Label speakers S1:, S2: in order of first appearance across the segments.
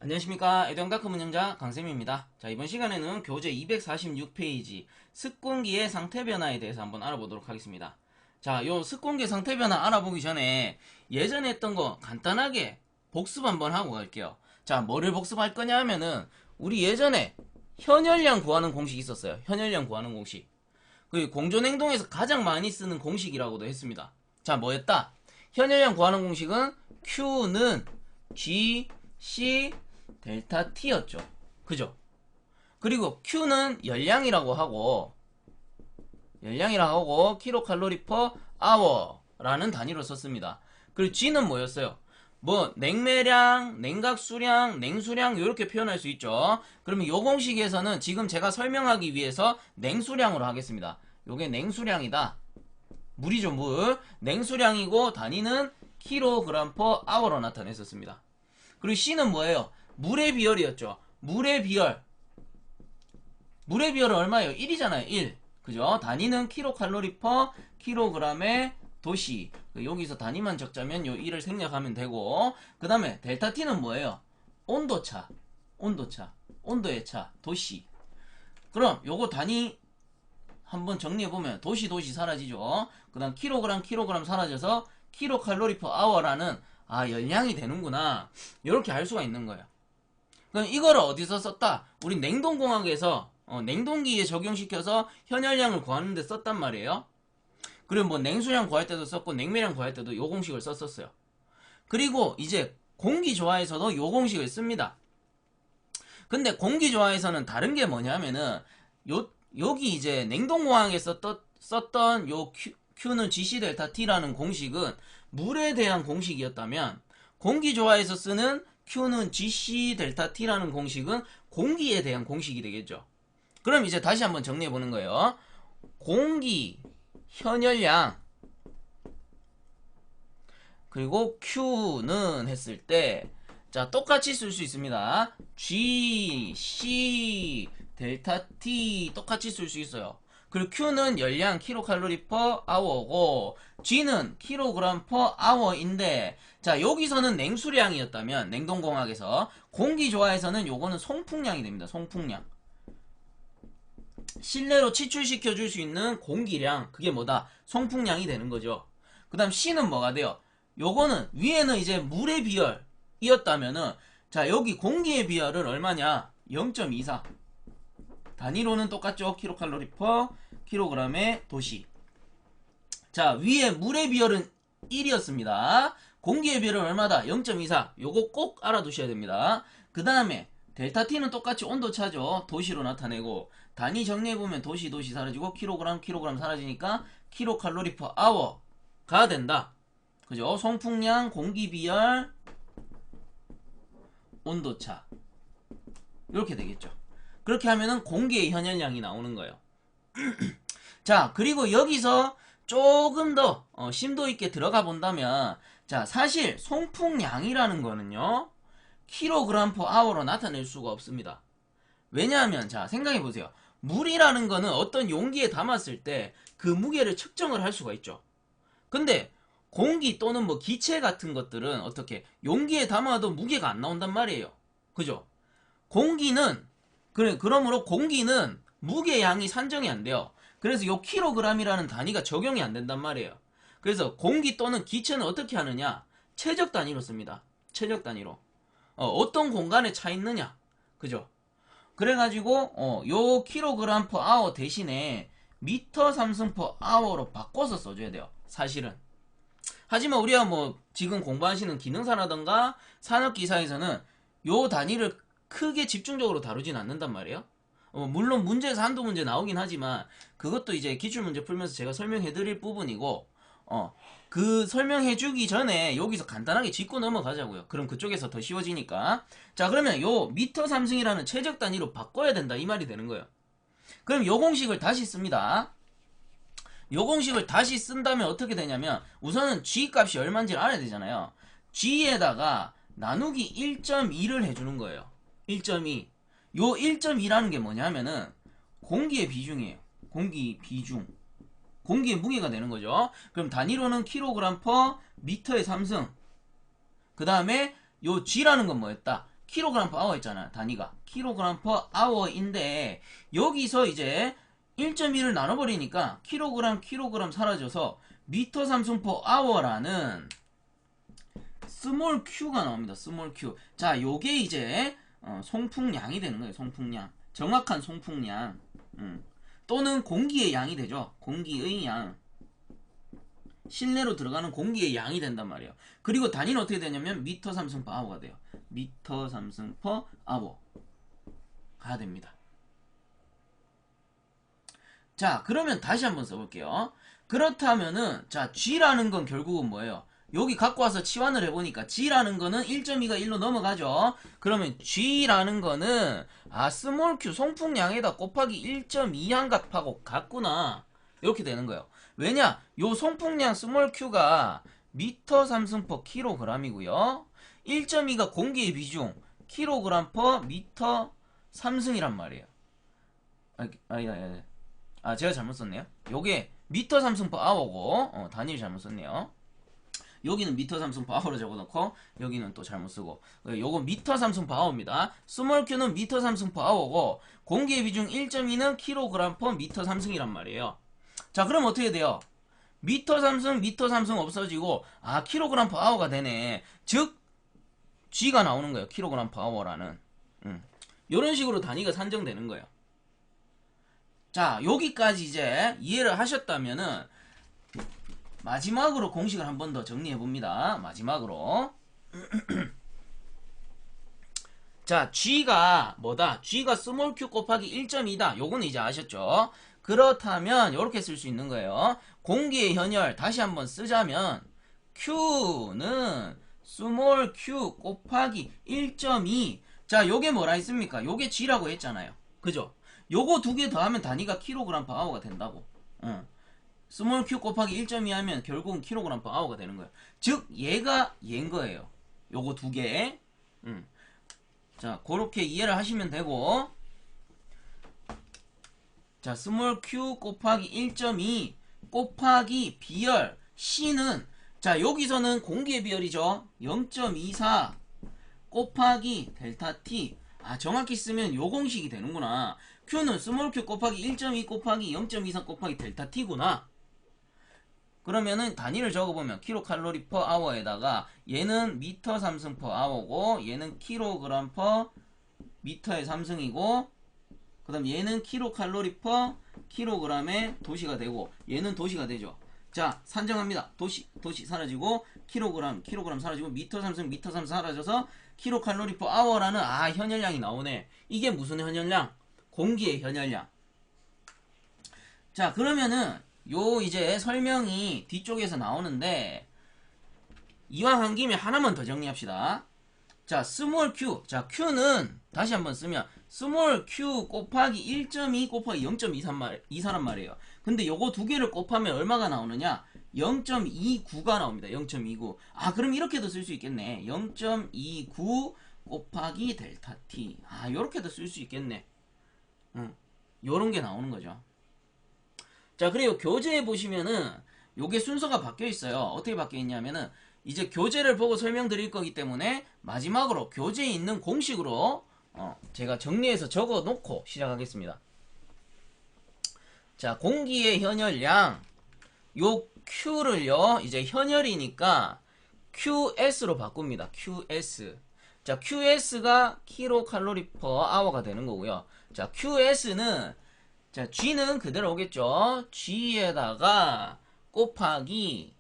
S1: 안녕하십니까. 에듀앙다크 운영자 강쌤입니다. 자, 이번 시간에는 교재 246페이지 습공기의 상태 변화에 대해서 한번 알아보도록 하겠습니다. 자, 요 습공기 상태 변화 알아보기 전에 예전에 했던 거 간단하게 복습 한번 하고 갈게요. 자, 뭐를 복습할 거냐 하면은 우리 예전에 현열량 구하는 공식 있었어요. 현열량 구하는 공식. 그 공존행동에서 가장 많이 쓰는 공식이라고도 했습니다. 자, 뭐였다? 현열량 구하는 공식은 Q는 G, C, 델타 T였죠. 그죠? 그리고 Q는 열량이라고 하고 킬로칼로리 퍼 아워라는 단위로 썼습니다. 그리고 G는 뭐였어요? 뭐 냉매량, 냉각수량, 냉수량 이렇게 표현할 수 있죠. 그러면 이 공식에서는 지금 제가 설명하기 위해서 냉수량으로 하겠습니다. 요게 냉수량이다. 물이죠, 물. 냉수량이고 단위는 킬로그램 퍼 아워로 나타냈었습니다. 그리고 C는 뭐예요? 물의 비율이었죠. 물의 비율은 얼마예요? 1이잖아요. 1. 그죠? 단위는 킬로칼로리 퍼 킬로그램의 도시. 여기서 단위만 적자면 요 1을 생략하면 되고, 그 다음에 델타 T는 뭐예요? 온도차. 온도의 차. 도시. 그럼 요거 단위 한번 정리해보면 도시 사라지죠. 그 다음 킬로그램 사라져서 킬로칼로리 퍼 아워라는 열량이 되는구나. 이렇게 알 수가 있는 거예요. 그럼 이거를 어디서 썼다? 우리 냉동공학에서 냉동기에 적용시켜서 현열량을 구하는데 썼단 말이에요. 그리고 뭐 냉수량 구할 때도 썼고 냉매량 구할 때도 요 공식을 썼었어요. 그리고 이제 공기조화에서도 요 공식을 씁니다. 근데 공기조화에서는 다른 게 뭐냐면은 여기 이제 냉동공학에서 썼던 요 Q는 GC 델타 T라는 공식은 물에 대한 공식이었다면 공기조화에서 쓰는 Q는 GC 델타 T라는 공식은 공기에 대한 공식이 되겠죠. 그럼 이제 다시 한번 정리해 보는 거예요. 공기 현열량 그리고 Q는 했을 때 자, 똑같이 쓸 수 있습니다. G, C, 델타 T 똑같이 쓸 수 있어요. 그리고 Q는 열량 킬로칼로리 퍼 아워고 G는 킬로그램 퍼 아워인데 자, 여기서는 냉수량이었다면 냉동공학에서 공기조화에서는 요거는 송풍량이 됩니다. 송풍량. 실내로 치출시켜 줄 수 있는 공기량 그게 뭐다? 송풍량이 되는 거죠. 그 다음 C는 뭐가 돼요? 요거는 위에는 이제 물의 비율이었다면은 자, 여기 공기의 비율은 얼마냐? 0.24. 단위로는 똑같죠. 킬로칼로리 퍼 킬로그램의 도시. 자, 위에 물의 비율은 1이었습니다. 공기의 비율은 얼마다? 0.24. 요거 꼭 알아두셔야 됩니다. 그 다음에 델타 T는 똑같이 온도차죠. 도시로 나타내고 단위 정리해보면 도시 사라지고 킬로그램 사라지니까 킬로칼로리 퍼 아워가 된다. 그죠? 송풍량, 공기 비율, 온도차 이렇게 되겠죠. 그렇게 하면은 공기의 현열량이 나오는 거예요. 자, 그리고 여기서 조금 더 심도 있게 들어가 본다면 자, 사실 송풍량이라는 거는요 킬로그램 퍼 아워로 나타낼 수가 없습니다. 왜냐하면 자, 생각해 보세요. 물이라는 거는 어떤 용기에 담았을 때 그 무게를 측정을 할 수가 있죠. 근데 공기 또는 뭐 기체 같은 것들은 어떻게 용기에 담아도 무게가 안 나온단 말이에요. 그죠? 공기는 그러므로 공기는 무게양이 산정이 안 돼요. 그래서 요 킬로그램이라는 단위가 적용이 안 된단 말이에요. 그래서 공기 또는 기체는 어떻게 하느냐? 최적 단위로 씁니다. 최적 단위로. 어떤 공간에 차 있느냐? 그죠? 그래가지고 요 킬로그램 퍼 아워 대신에 미터 삼승 퍼 아워로 바꿔서 써줘야 돼요. 사실은. 하지만 우리가 뭐 지금 공부하시는 기능사라던가 산업기사에서는 요 단위를 크게 집중적으로 다루진 않는단 말이에요. 물론 문제에서 한두 문제 나오긴 하지만 그것도 이제 기출문제 풀면서 제가 설명해드릴 부분이고 그 설명해주기 전에 여기서 간단하게 짚고 넘어가자고요. 그럼 그쪽에서 더 쉬워지니까. 자, 그러면 요 미터 삼승이라는 최적 단위로 바꿔야 된다 이 말이 되는 거예요. 그럼 요 공식을 다시 씁니다. 요 공식을 다시 쓴다면 어떻게 되냐면 우선은 G 값이 얼마인지를 알아야 되잖아요. G에다가 나누기 1.2를 해주는 거예요. 1.2. 요 1.2라는 게 뭐냐면은 공기의 비중이에요. 공기 비중. 공기의 무게가 되는 거죠. 그럼 단위로는 킬로그램 퍼 미터의 3승. 그 다음에 요 G라는 건 뭐였다? 킬로그램 per hour 있잖아요. 단위가 킬로그램 per hour인데 여기서 이제 1.1을 나눠버리니까 킬로그램 사라져서 미터 삼승 per hour라는 스몰 q가 나옵니다. 스몰 q. 자, 요게 이제 송풍량이 되는 거예요. 송풍량. 정확한 송풍량. 또는 공기의 양이 되죠. 공기의 양. 실내로 들어가는 공기의 양이 된단 말이에요. 그리고 단위는 어떻게 되냐면 미터 삼승 per hour가 돼요. 미터 삼승 per hour 가야 됩니다. 자, 그러면 다시 한번 써볼게요. 그렇다면은 자, G라는 건 결국은 뭐예요? 여기 갖고 와서 치환을 해보니까 G라는 거는 1.2가 1로 넘어가죠. 그러면 G라는 거는 스몰 q 송풍량에다 곱하기 1.2한 값하고 같구나. 이렇게 되는 거예요. 왜냐? 요 송풍량 스몰 q가 미터 삼승 퍼 킬로그램이고요. 1.2가 공기의 비중 킬로그램 퍼 미터 삼승이란 말이에요. 제가 잘못 썼네요. 요게 미터 삼승 퍼 아워고 단위를 잘못 썼네요. 여기는 미터 삼승 퍼 아워로 적어놓고 여기는 또 잘못 쓰고 요건 미터 삼승 퍼 아워입니다. 스몰 q는 미터 삼승 퍼 아워고 공기의 비중 1.2는 킬로그램 퍼 미터 삼승이란 말이에요. 자, 그럼 어떻게 돼요? 미터 삼승 없어지고 킬로그램 퍼 아워가 되네. 즉 G가 나오는 거예요. 킬로그램 퍼 아워라는. 이런 식으로 단위가 산정되는 거예요. 자, 여기까지 이제 이해를 하셨다면은 마지막으로 공식을 한 번 더 정리해 봅니다. 마지막으로. 자, G가 뭐다? G가 스몰 q 곱하기 1.2다. 요거는 이제 아셨죠? 그렇다면 이렇게 쓸 수 있는 거예요. 공기의 현열 다시 한번 쓰자면 Q는 스몰 q 곱하기 1.2. 자, 요게 뭐라 했습니까? 요게 G라고 했잖아요. 그죠? 요거 두 개 더하면 단위가 킬로그램 per hour가 된다고. 스몰 q 곱하기 1.2 하면 결국은 킬로그램 per hour가 되는 거예요. 즉 얘가 얘인 거예요. 요거 두 개. 자, 그렇게 이해를 하시면 되고, 자, 스몰 q 곱하기 1.2 곱하기 비열 C는 자, 여기서는 공기의 비열이죠. 0.24 곱하기 델타 T. 정확히 쓰면 요 공식이 되는구나. Q는 스몰 q 곱하기 1.2 곱하기 0.23 곱하기 델타 T구나. 그러면은 단위를 적어보면 킬로칼로리 퍼 아워에다가 얘는 미터 삼승 퍼 아워고 얘는 킬로그램 퍼 미터의 삼승이고 그 다음 얘는 킬로칼로리 퍼 킬로그램의 도시가 되고 얘는 도시가 되죠. 자, 산정합니다. 도시 사라지고 킬로그램 사라지고 미터 삼승 사라져서 킬로칼로리 퍼 아워라는 현열량이 나오네. 이게 무슨 현열량? 공기의 현열량. 자, 그러면은 요 이제 설명이 뒤쪽에서 나오는데 이왕 한 김에 하나만 더 정리합시다. 자, 스몰 q. 자, q는 다시 한번 쓰면 스몰 q 곱하기 1.2 곱하기 0.24란 말이에요. 근데 요거 두 개를 곱하면 얼마가 나오느냐? 0.29가 나옵니다. 0.29. 그럼 이렇게도 쓸 수 있겠네. 0.29 곱하기 델타 t. 요렇게도 쓸 수 있겠네. 요런 게 나오는 거죠. 자, 그리고 교재에 보시면은 요게 순서가 바뀌어 있어요. 어떻게 바뀌어 있냐면은 이제 교재를 보고 설명드릴 거기 때문에 마지막으로 교재에 있는 공식으로 제가 정리해서 적어 놓고 시작하겠습니다. 자, 공기의 현열량 요 Q를요 이제 현열이니까 QS로 바꿉니다. QS. 자, QS가 킬로칼로리 퍼 아워가 되는 거고요. 자, QS는 자, G는 그대로 오겠죠. G에다가 곱하기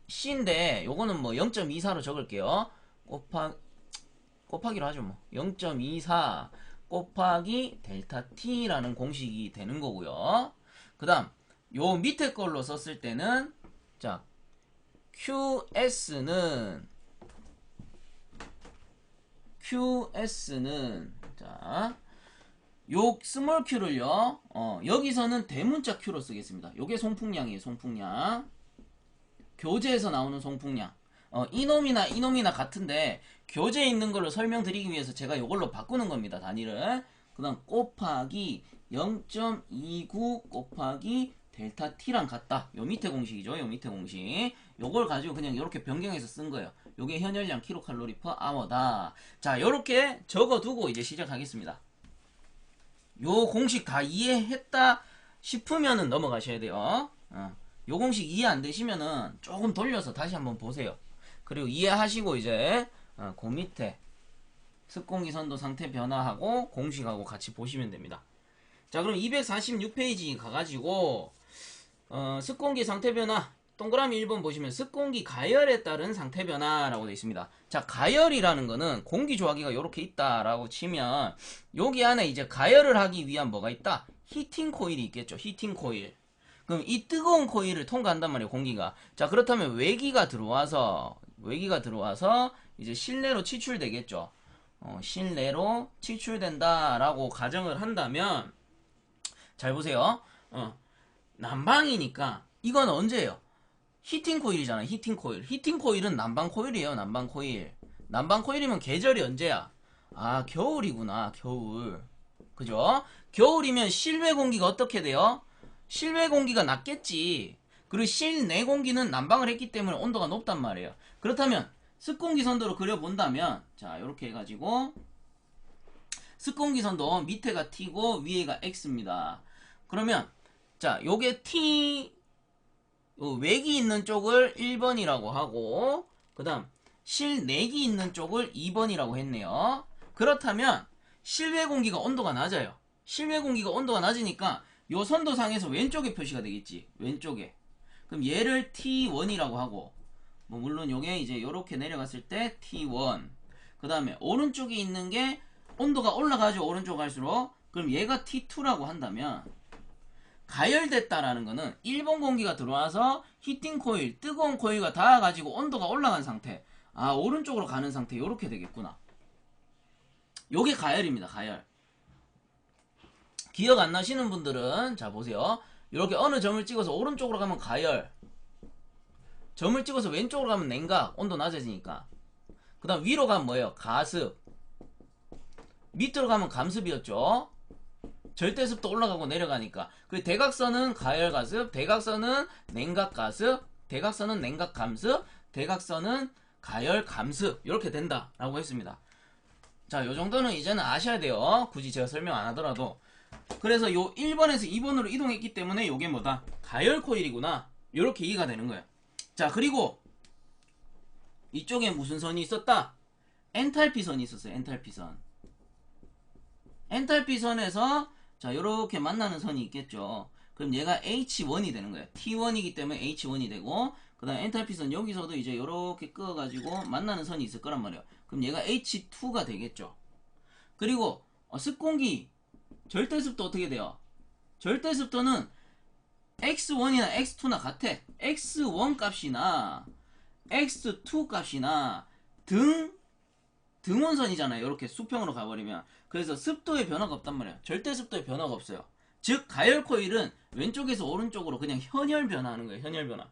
S1: C인데 요거는 뭐 0.24로 적을게요. 곱하기로 하죠 뭐. 0.24 곱하기 델타 T라는 공식이 되는 거고요. 그 다음 요 밑에 걸로 썼을 때는 자, QS는 자, 요 스몰 q를요 여기서는 대문자 q로 쓰겠습니다. 요게 송풍량이에요. 송풍량. 교재에서 나오는 송풍량. 이놈이나 같은데 교재에 있는 걸로 설명드리기 위해서 제가 요걸로 바꾸는 겁니다. 단위를. 그 다음 곱하기 0.29 곱하기 델타 t랑 같다. 요 밑에 공식이죠. 요 밑에 공식. 요걸 가지고 그냥 이렇게 변경해서 쓴 거예요. 요게 현열량 킬로칼로리 퍼 아워다. 자, 요렇게 적어두고 이제 시작하겠습니다. 요 공식 다 이해했다 싶으면은 넘어가셔야 돼요. 요 공식 이해 안 되시면은 조금 돌려서 다시 한번 보세요. 그리고 이해하시고 이제 그 밑에 습공기 선도 상태 변화하고 공식하고 같이 보시면 됩니다. 자, 그럼 246페이지 가가지고 습공기 상태 변화 동그라미 1번 보시면 습공기 가열에 따른 상태 변화라고 되어 있습니다. 자, 가열이라는 거는 공기 조화기가 이렇게 있다라고 치면 여기 안에 이제 가열을 하기 위한 뭐가 있다? 히팅 코일이 있겠죠. 히팅 코일. 그럼 이 뜨거운 코일을 통과한단 말이에요, 공기가. 자, 그렇다면 외기가 들어와서 이제 실내로 치출되겠죠. 실내로 치출된다라고 가정을 한다면 잘 보세요. 난방이니까 이건 언제예요? 히팅 코일이잖아요. 히팅 코일. 히팅 코일은 난방 코일이에요. 난방 코일. 난방 코일이면 계절이 언제야? 아, 겨울이구나. 겨울. 그죠? 겨울이면 실외 공기가 어떻게 돼요? 실외 공기가 낮겠지. 그리고 실내 공기는 난방을 했기 때문에 온도가 높단 말이에요. 그렇다면 습공기 선도로 그려본다면 자, 이렇게 해가지고 습공기 선도 밑에가 T고 위에가 X입니다. 그러면 자, 요게 T 외기 있는 쪽을 1번이라고 하고 그 다음 실내기 있는 쪽을 2번이라고 했네요. 그렇다면 실외 공기가 온도가 낮아요. 실외 공기가 온도가 낮으니까 요 선도상에서 왼쪽에 표시가 되겠지. 왼쪽에. 그럼 얘를 T1이라고 하고 뭐 물론 요게 이제 요렇게 내려갔을 때 T1 그 다음에 오른쪽에 있는 게 온도가 올라가죠. 오른쪽 갈수록. 그럼 얘가 T2라고 한다면 가열됐다라는 거는 일본 공기가 들어와서 히팅 코일, 뜨거운 코일과 닿아가지고 온도가 올라간 상태. 아, 오른쪽으로 가는 상태. 요렇게 되겠구나. 요게 가열입니다. 가열. 기억 안 나시는 분들은 자 보세요. 이렇게 어느 점을 찍어서 오른쪽으로 가면 가열, 점을 찍어서 왼쪽으로 가면 냉각, 온도 낮아지니까. 그 다음 위로 가면 뭐예요? 가습. 밑으로 가면 감습이었죠. 절대습도 올라가고 내려가니까. 그리고 대각선은 가열가습, 대각선은 냉각가습, 대각선은 냉각감습, 대각선은 가열감습. 이렇게 된다라고 했습니다. 자, 요 정도는 이제는 아셔야 돼요. 굳이 제가 설명 안 하더라도. 그래서 요 1번에서 2번으로 이동했기 때문에 요게 뭐다? 가열 코일이구나. 요렇게 이해가 되는 거예요. 자, 그리고 이쪽에 무슨 선이 있었다? 엔탈피 선이 있었어요. 엔탈피 선. 엔탈피 선에서 자, 요렇게 만나는 선이 있겠죠. 그럼 얘가 H1이 되는 거예요. T1이기 때문에 H1이 되고, 그 다음 엔탈피 선 여기서도 이제 요렇게 끄어가지고 만나는 선이 있을 거란 말이에요. 그럼 얘가 H2가 되겠죠. 그리고 습공기 절대습도 어떻게 돼요? 절대습도는 X1이나 X2나 같아. X1 값이나 X2 값이나 등원선이잖아요. 이렇게 수평으로 가버리면. 그래서 습도의 변화가 없단 말이에요. 절대 습도의 변화가 없어요. 즉 가열 코일은 왼쪽에서 오른쪽으로 그냥 현열 변화하는 거예요. 현열 변화.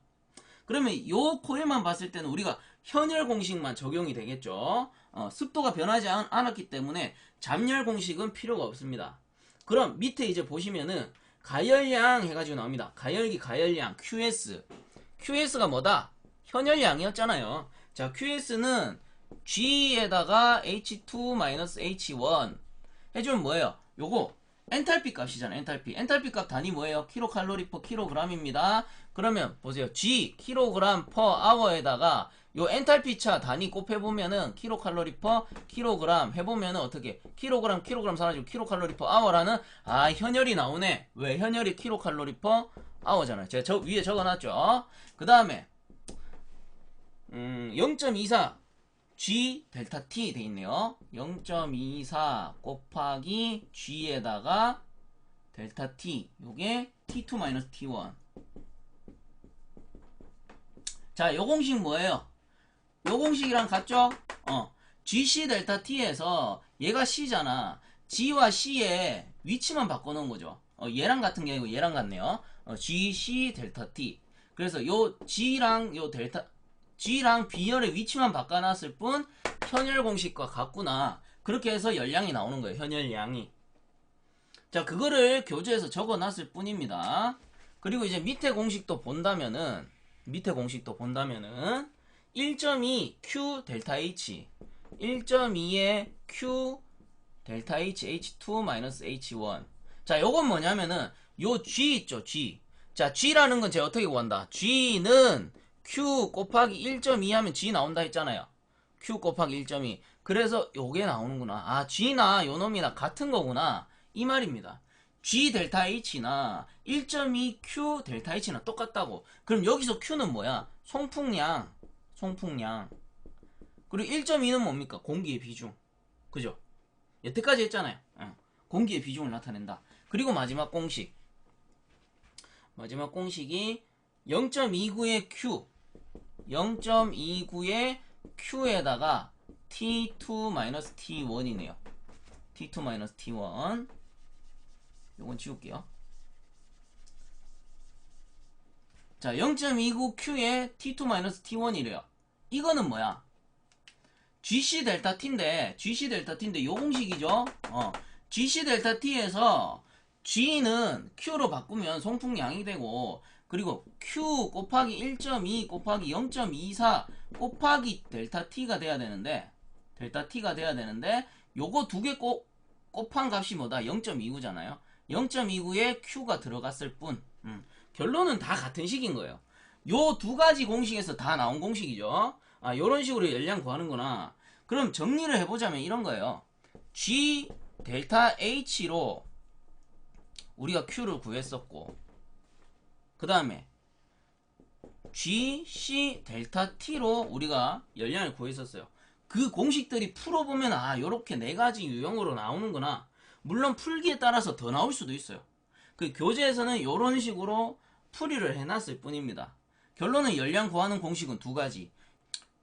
S1: 그러면 요 코일만 봤을 때는 우리가 현열 공식만 적용이 되겠죠. 습도가 변하지 않았기 때문에 잠열 공식은 필요가 없습니다. 그럼 밑에 이제 보시면은 가열량 해가지고 나옵니다. 가열기 가열량 QS. QS가 뭐다? 현열량이었잖아요. 자, QS는 G에다가 H2-H1 해주면 뭐예요? 요거 엔탈피 값이잖아요. 엔탈피. 엔탈피 값 단위 뭐예요? 킬로칼로리 퍼 킬로그램입니다. 그러면 보세요. G 킬로그램 퍼 아워에다가 요 엔탈피 차 단위 곱해보면은 킬로칼로리 퍼 킬로그램 해보면은 어떻게 킬로그램 사라지고 킬로칼로리 퍼 아워라는 아 현열이 나오네. 왜? 현열이 킬로칼로리 퍼 아워잖아요. 제가 저 위에 적어놨죠. 그 다음에 0.24 G 델타 T 돼 있네요. 0.24 곱하기 G에다가 델타 T. 요게 T2 T1. 자, 요 공식 뭐예요? 요 공식이랑 같죠? GC 델타 T에서 얘가 C잖아. G와 C의 위치만 바꿔놓은 거죠. 얘랑 같은 게 아니고 얘랑 같네요. GC 델타 T. 그래서 요 G랑 요 델타 G랑 B열의 위치만 바꿔놨을 뿐 현열 공식과 같구나. 그렇게 해서 열량이 나오는 거예요. 현열량이. 자, 그거를 교재에서 적어놨을 뿐입니다. 그리고 이제 밑에 공식도 본다면은 1.2 Q 델타 H 1.2의 Q 델타 H H2 마이너스 H1. 자, 요건 뭐냐면은 요 G 있죠, G. 자, G라는 건 제가 어떻게 구한다? G는 Q 곱하기 1.2 하면 G 나온다 했잖아요. Q 곱하기 1.2. 그래서 요게 나오는구나. 아, G나 요 놈이나 같은 거구나. 이 말입니다. G 델타 H나 1.2 Q 델타 H나 똑같다고. 그럼 여기서 Q는 뭐야? 송풍량. 그리고 1.2는 뭡니까? 공기의 비중. 그죠? 여태까지 했잖아요. 공기의 비중을 나타낸다. 그리고 마지막 공식. 마지막 공식이 0.29의 Q. 0.29의 Q에다가 T2-T1이네요. T2-T1. 요건 지울게요. 자, 0.29Q에 T2-T1이래요. 이거는 뭐야? GC 델타 T인데, 요 공식이죠? GC 델타 T에서 G는 Q로 바꾸면 송풍량이 되고, 그리고 Q 곱하기 1.2 곱하기 0.24 곱하기 델타 T가 돼야 되는데, 요거 두 개 곱한 값이 뭐다? 0.29잖아요. 0.29에 Q가 들어갔을 뿐. 결론은 다 같은 식인 거예요. 요 두 가지 공식에서 다 나온 공식이죠. 아, 요런 식으로 열량 구하는구나. 그럼 정리를 해보자면 이런 거예요. G 델타 H로 우리가 Q를 구했었고, 그 다음에 G, C 델타 T로 우리가 열량을 구했었어요. 그 공식들이 풀어보면 아, 요렇게 네 가지 유형으로 나오는구나. 물론 풀기에 따라서 더 나올 수도 있어요. 그 교재에서는 요런 식으로 풀이를 해놨을 뿐입니다. 결론은 열량 구하는 공식은 두 가지.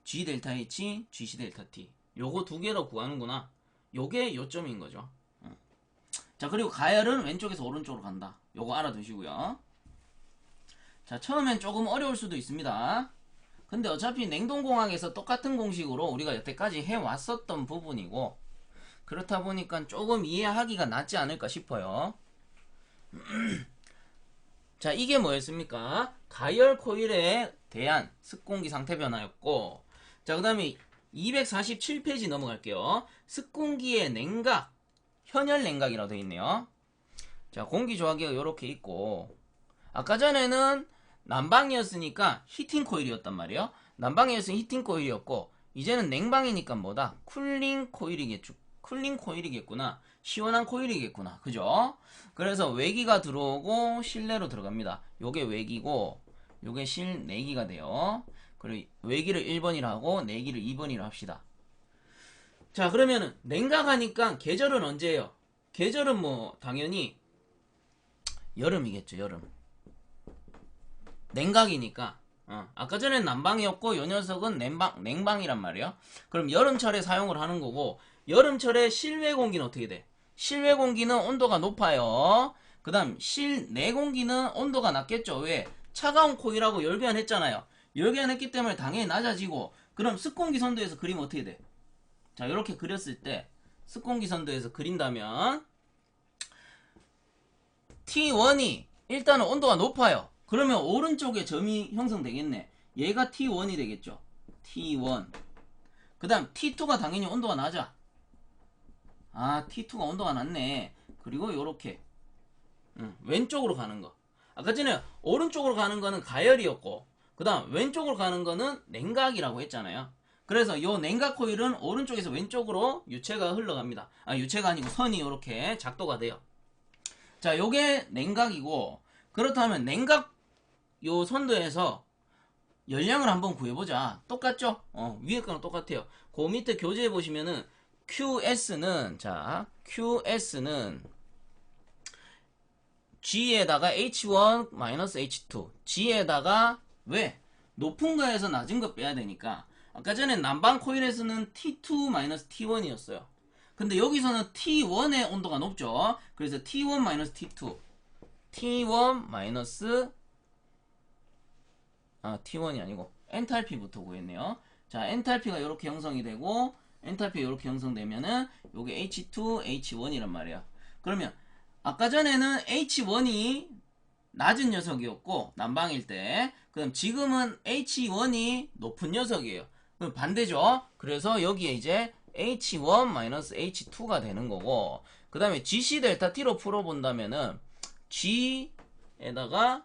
S1: G 델타 H, GC 델타 T. 요거 두 개로 구하는구나. 요게 요점인 거죠. 자, 그리고 가열은 왼쪽에서 오른쪽으로 간다. 요거 알아두시고요. 자, 처음엔 조금 어려울 수도 있습니다. 근데 어차피 냉동공학에서 똑같은 공식으로 우리가 여태까지 해왔었던 부분이고, 그렇다 보니까 조금 이해하기가 낫지 않을까 싶어요. 자, 이게 뭐였습니까? 가열 코일에 대한 습공기 상태 변화였고, 자, 그 다음에 247페이지 넘어갈게요. 습공기의 냉각, 현열 냉각이라고 되어 있네요. 자, 공기 조화기가 이렇게 있고, 아까 전에는 난방이었으니까 히팅 코일이었단 말이에요. 난방이었으니 히팅 코일이었고, 이제는 냉방이니까 뭐다? 쿨링 코일이겠구나. 시원한 코일이겠구나. 그죠? 그래서 외기가 들어오고 실내로 들어갑니다. 요게 외기고, 요게 실내기가 돼요. 그리고 외기를 1번이라 하고 내기를 2번이라 합시다. 자, 그러면은 냉각하니까 계절은 언제예요? 계절은 뭐 당연히 여름이겠죠. 여름. 냉각이니까. 아까 전엔 난방이었고 요 녀석은 냉방이란 말이에요. 그럼 여름철에 사용을 하는 거고, 여름철에 실외 공기는 어떻게 돼? 실외 공기는 온도가 높아요. 그 다음 실내 공기는 온도가 낮겠죠. 왜? 차가운 코일하고 열변했잖아요. 열변했기 때문에 당연히 낮아지고, 그럼 습공기 선도에서 그리면 어떻게 돼? 자, 이렇게 그렸을 때 습공기 선도에서 그린다면 T1이 일단은 온도가 높아요. 그러면 오른쪽에 점이 형성되겠네. 얘가 T1이 되겠죠. T1. 그 다음 T2가 당연히 온도가 낮아. 아, T2가 온도가 낮네. 그리고 요렇게 왼쪽으로 가는 거. 아까 전에 오른쪽으로 가는 거는 가열이었고, 그 다음 왼쪽으로 가는 거는 냉각이라고 했잖아요. 그래서 요 냉각 코일은 오른쪽에서 왼쪽으로 유체가 흘러갑니다. 아, 유체가 아니고 선이 이렇게 작도가 돼요. 자, 요게 냉각이고, 그렇다면 냉각 요 선도에서 열량을 한번 구해보자. 똑같죠? 위에 거랑 똑같아요. 그 밑에 교재에 보시면은 QS는 G에다가 H1 H2. G에다가 왜? 높은 거에서 낮은 거 빼야 되니까. 아까 전에 난방 코일에서는 T2 T1이었어요. 근데 여기서는 T1의 온도가 높죠. 그래서 T1 T2. T1 T1이 아니고 엔탈피부터 구했네요. 자, 엔탈피가 이렇게 형성이 되고, 엔탈피가 이렇게 형성되면은 요게 H2, H1이란 말이에요. 그러면 아까 전에는 H1이 낮은 녀석이었고, 난방일 때, 그 그럼 지금은 H1이 높은 녀석이에요. 그럼 반대죠. 그래서 여기에 이제 H1-H2가 되는 거고, 그 다음에 GC 델타 T로 풀어본다면은 G에다가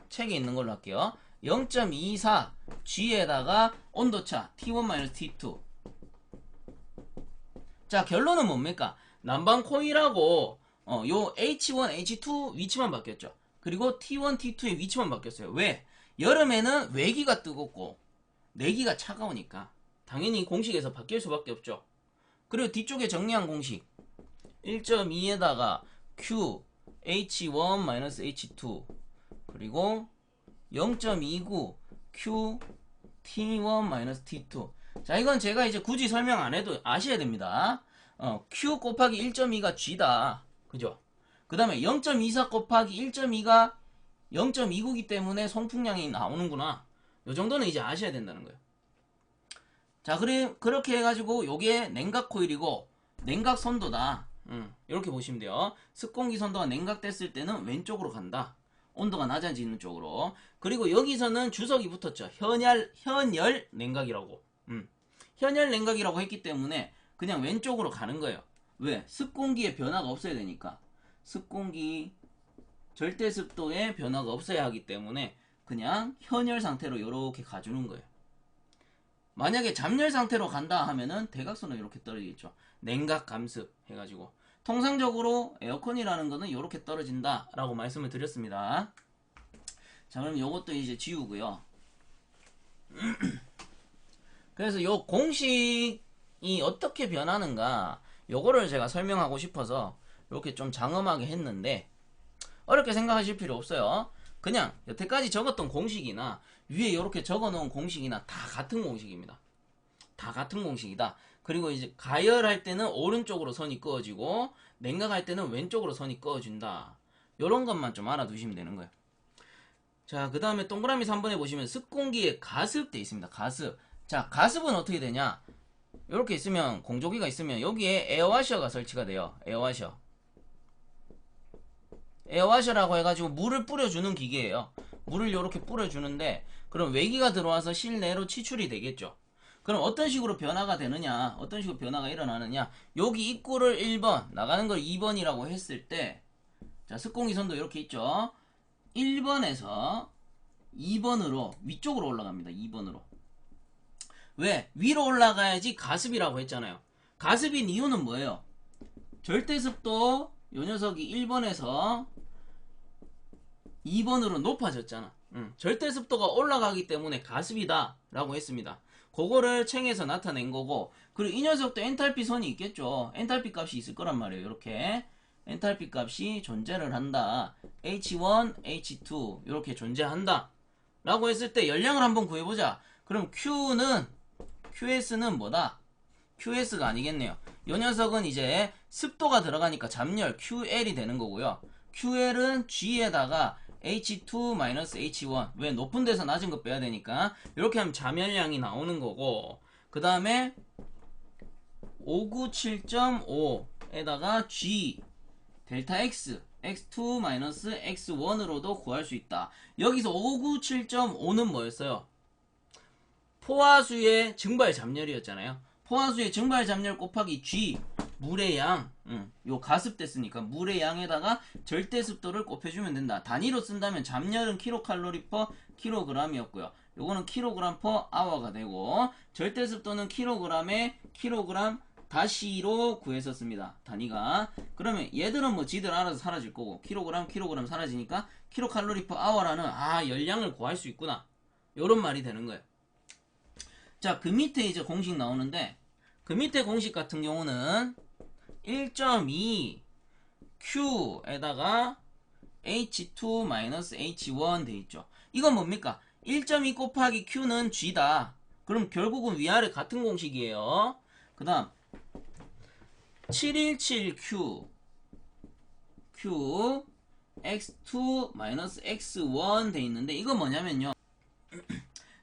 S1: 책에 있는 걸로 할게요. 0.24 G에다가 온도차 T1-T2. 자, 결론은 뭡니까? 난방 코일하고 요 H1, H2 위치만 바뀌었죠. 그리고 T1, T2의 위치만 바뀌었어요. 왜? 여름에는 외기가 뜨겁고 내기가 차가우니까 당연히 공식에서 바뀔 수밖에 없죠. 그리고 뒤쪽에 정리한 공식 1.2에다가 Q H1-H2 그리고 0.29 Q T1-T2. 자, 이건 제가 이제 굳이 설명 안 해도 아셔야 됩니다. Q 곱하기 1.2가 G다. 그죠? 그 다음에 0.24 곱하기 1.2가 0.29기 때문에 송풍량이 나오는구나. 요 정도는 이제 아셔야 된다는 거예요. 자, 그렇게 해가지고 요게 냉각 코일이고 냉각 선도다. 이렇게 보시면 돼요. 습공기 선도가 냉각됐을 때는 왼쪽으로 간다. 온도가 낮아지는 쪽으로. 그리고 여기서는 주석이 붙었죠. 현열 냉각이라고. 현열 냉각이라고 했기 때문에 그냥 왼쪽으로 가는 거예요. 왜? 습공기의 변화가 없어야 되니까. 습공기 절대 습도의 변화가 없어야 하기 때문에 그냥 현열 상태로 이렇게 가주는 거예요. 만약에 잠열 상태로 간다 하면은 대각선으로 이렇게 떨어지겠죠. 냉각 감습 해가지고. 통상적으로 에어컨이라는 거는 이렇게 떨어진다 라고 말씀을 드렸습니다. 자, 그럼 요것도 이제 지우고요. 그래서 요 공식이 어떻게 변하는가 요거를 제가 설명하고 싶어서 이렇게 좀 장엄하게 했는데 어렵게 생각하실 필요 없어요. 그냥 여태까지 적었던 공식이나 위에 이렇게 적어놓은 공식이나 다 같은 공식입니다. 다 같은 공식이다. 그리고 이제 가열할 때는 오른쪽으로 선이 그어지고 냉각할 때는 왼쪽으로 선이 그어진다. 요런 것만 좀 알아두시면 되는 거예요. 자, 그 다음에 동그라미 3번에 보시면 습공기에 가습돼 있습니다. 가습. 자, 가습은 어떻게 되냐? 이렇게 있으면 공조기가 있으면 여기에 에어와셔가 설치가 돼요. 에어와셔. 에어와셔라고 해가지고 물을 뿌려주는 기계예요. 물을 이렇게 뿌려주는데 그럼 외기가 들어와서 실내로 치출이 되겠죠. 그럼 어떤 식으로 변화가 되느냐, 어떤 식으로 변화가 일어나느냐, 여기 입구를 1번 나가는 걸 2번이라고 했을 때, 자, 습공기 선도 이렇게 있죠. 1번에서 2번으로 위쪽으로 올라갑니다. 2번으로. 왜? 위로 올라가야지 가습이라고 했잖아요. 가습인 이유는 뭐예요? 절대습도 요 녀석이 1번에서 2번으로 높아졌잖아. 절대습도가 올라가기 때문에 가습이다 라고 했습니다. 그거를 챙에서 나타낸 거고, 그리고 이 녀석도 엔탈피 선이 있겠죠. 엔탈피 값이 있을 거란 말이에요. 이렇게 엔탈피 값이 존재를 한다. H1, H2 이렇게 존재한다 라고 했을 때 열량을 한번 구해보자. 그럼 QS는 뭐다? QS가 아니겠네요. 이 녀석은 이제 습도가 들어가니까 잠열 QL이 되는 거고요. QL은 G에다가 H2-H1. 왜? 높은 데서 낮은 거 빼야 되니까. 이렇게 하면 잠열량이 나오는 거고, 그 다음에 597.5에다가 G 델타 X X2-X1으로도 구할 수 있다. 여기서 597.5는 뭐였어요? 포화수의 증발 잠열이었잖아요. 포화수의 증발 잠열 곱하기 G 물의 양, 요 가습됐으니까 물의 양에다가 절대 습도를 곱해주면 된다. 단위로 쓴다면 잠열은 킬로칼로리 퍼 킬로그램이었고요. 요거는 킬로그램 퍼 아워가 되고, 절대 습도는 킬로그램에 킬로그램 다시로 구했었습니다. 단위가. 그러면 얘들은 뭐 지들 알아서 사라질 거고, 킬로그램 사라지니까 킬로칼로리 퍼 아워라는 열량을 구할 수 있구나. 요런 말이 되는 거예요. 자, 그 밑에 이제 공식 나오는데, 그 밑에 공식 같은 경우는 1.2 Q에다가 H2-H1 돼 있죠. 이건 뭡니까? 1.2 곱하기 Q는 G다. 그럼 결국은 위아래 같은 공식이에요. 그 다음 717Q X2-X1 돼 있는데, 이건 뭐냐면요,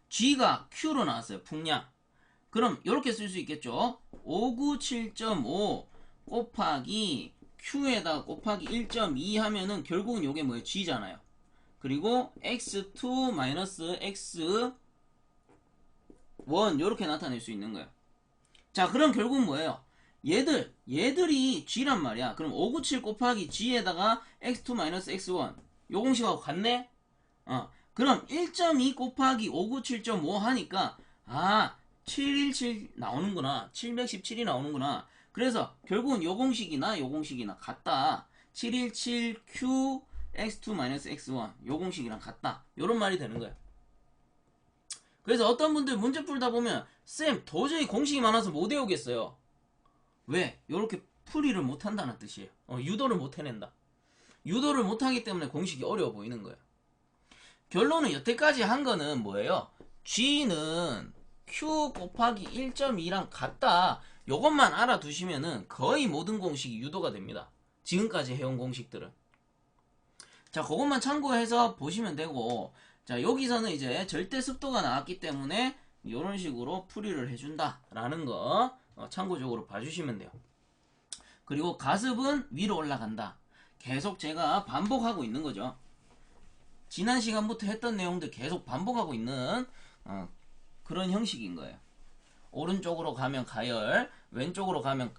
S1: G가 Q로 나왔어요. 풍량. 그럼 이렇게 쓸 수 있겠죠. 597.5 곱하기 Q에다가 곱하기 1.2 하면은 결국은 요게 뭐예요? G잖아요. 그리고 x2 마이너스 x1 요렇게 나타낼 수 있는 거예요. 자, 그럼 결국 뭐예요? 얘들이 g란 말이야. 그럼 597 곱하기 g에다가 x2 마이너스 x1 요 공식하고 같네? 그럼 1.2 곱하기 597.5 하니까 717 나오는구나. 717이 나오는구나. 그래서 결국은 요 공식이나 요 공식이나 같다. 717q x2-x1 요 공식이랑 같다. 요런 말이 되는 거예요. 그래서 어떤 분들 문제 풀다 보면 쌤 도저히 공식이 많아서 못 외우겠어요. 왜? 요렇게 풀이를 못한다는 뜻이에요. 유도를 못 해낸다. 유도를 못하기 때문에 공식이 어려워 보이는 거예요. 결론은 여태까지 한 거는 뭐예요? g는 q 곱하기 1.2랑 같다. 요것만 알아두시면은 거의 모든 공식이 유도가 됩니다. 지금까지 해온 공식들은. 자, 그것만 참고해서 보시면 되고, 자, 여기서는 이제 절대 습도가 나왔기 때문에 이런 식으로 풀이를 해준다 라는 거 참고적으로 봐주시면 돼요. 그리고 가습은 위로 올라간다. 계속 제가 반복하고 있는 거죠. 지난 시간부터 했던 내용들 계속 반복하고 있는 그런 형식인 거예요. 오른쪽으로 가면 가열, 왼쪽으로 가면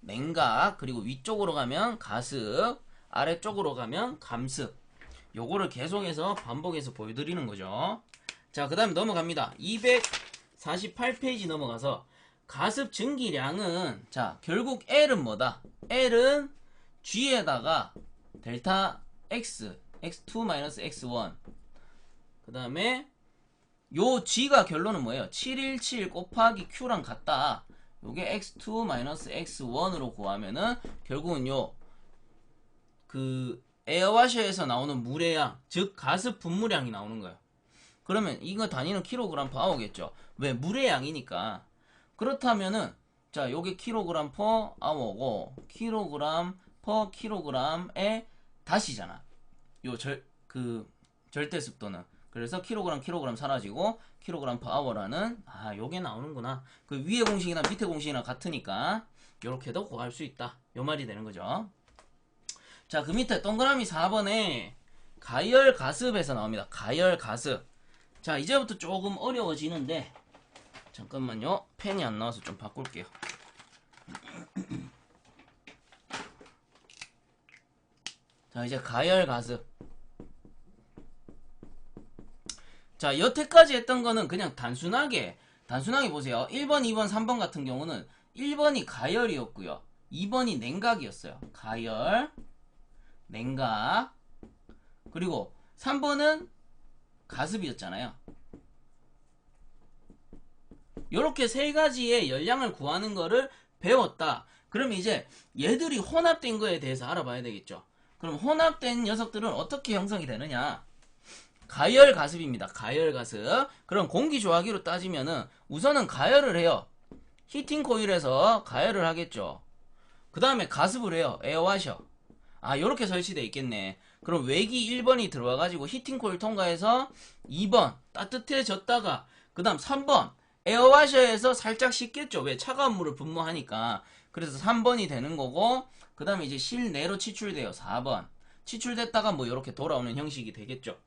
S1: 냉각, 그리고 위쪽으로 가면 가습, 아래쪽으로 가면 감습. 요거를 계속해서 반복해서 보여드리는 거죠. 자, 그 다음에 넘어갑니다. 248페이지 넘어가서 가습 증기량은, 자, 결국 L은 뭐다? L은 G에다가 델타 X, X2-X1. 그 다음에 요 G가 결론은 뭐예요? 717 곱하기 Q랑 같다. 요게 X2-X1으로 구하면은 결국은 에어와셔에서 나오는 물의 양, 즉 가습 분무량이 나오는 거예요. 그러면 이거 단위는 킬로그램 퍼 아워겠죠. 왜? 물의 양이니까. 그렇다면은 자, 요게 킬로그램 퍼 아워고 킬로그램 퍼 킬로그램의 다시잖아. 요 절대 습도는. 그래서 킬로그램 사라지고 킬로그램 퍼 아워라는 요게 나오는구나. 그 위에 공식이나 밑에 공식이나 같으니까 요렇게도 구할 수 있다. 요 말이 되는 거죠. 자, 그 밑에 동그라미 4번에 가열 가습에서 나옵니다. 가열 가습. 자, 이제부터 조금 어려워지는데 잠깐만요. 펜이 안 나와서 좀 바꿀게요. 자, 이제 가열 가습. 자, 여태까지 했던 거는 그냥 단순하게 보세요. 1번, 2번, 3번 같은 경우는 1번이 가열이었고요. 2번이 냉각이었어요. 가열, 냉각. 그리고 3번은 가습이었잖아요. 요렇게 세 가지의 열량을 구하는 거를 배웠다. 그럼 이제 얘들이 혼합된 거에 대해서 알아봐야 되겠죠. 그럼 혼합된 녀석들은 어떻게 형성이 되느냐? 가열 가습입니다. 가열 가습. 그럼 공기 조화기로 따지면은 우선은 가열을 해요. 히팅 코일에서 가열을 하겠죠. 그 다음에 가습을 해요. 에어와셔. 요렇게 설치되어 있겠네. 그럼 외기 1번이 들어와가지고 히팅 코일 통과해서 2번 따뜻해졌다가 그 다음 3번 에어와셔에서 살짝 식겠죠. 왜? 차가운 물을 분무하니까. 그래서 3번이 되는 거고, 그 다음에 이제 실내로 치출돼요. 4번. 치출됐다가 뭐 이렇게 돌아오는 형식이 되겠죠.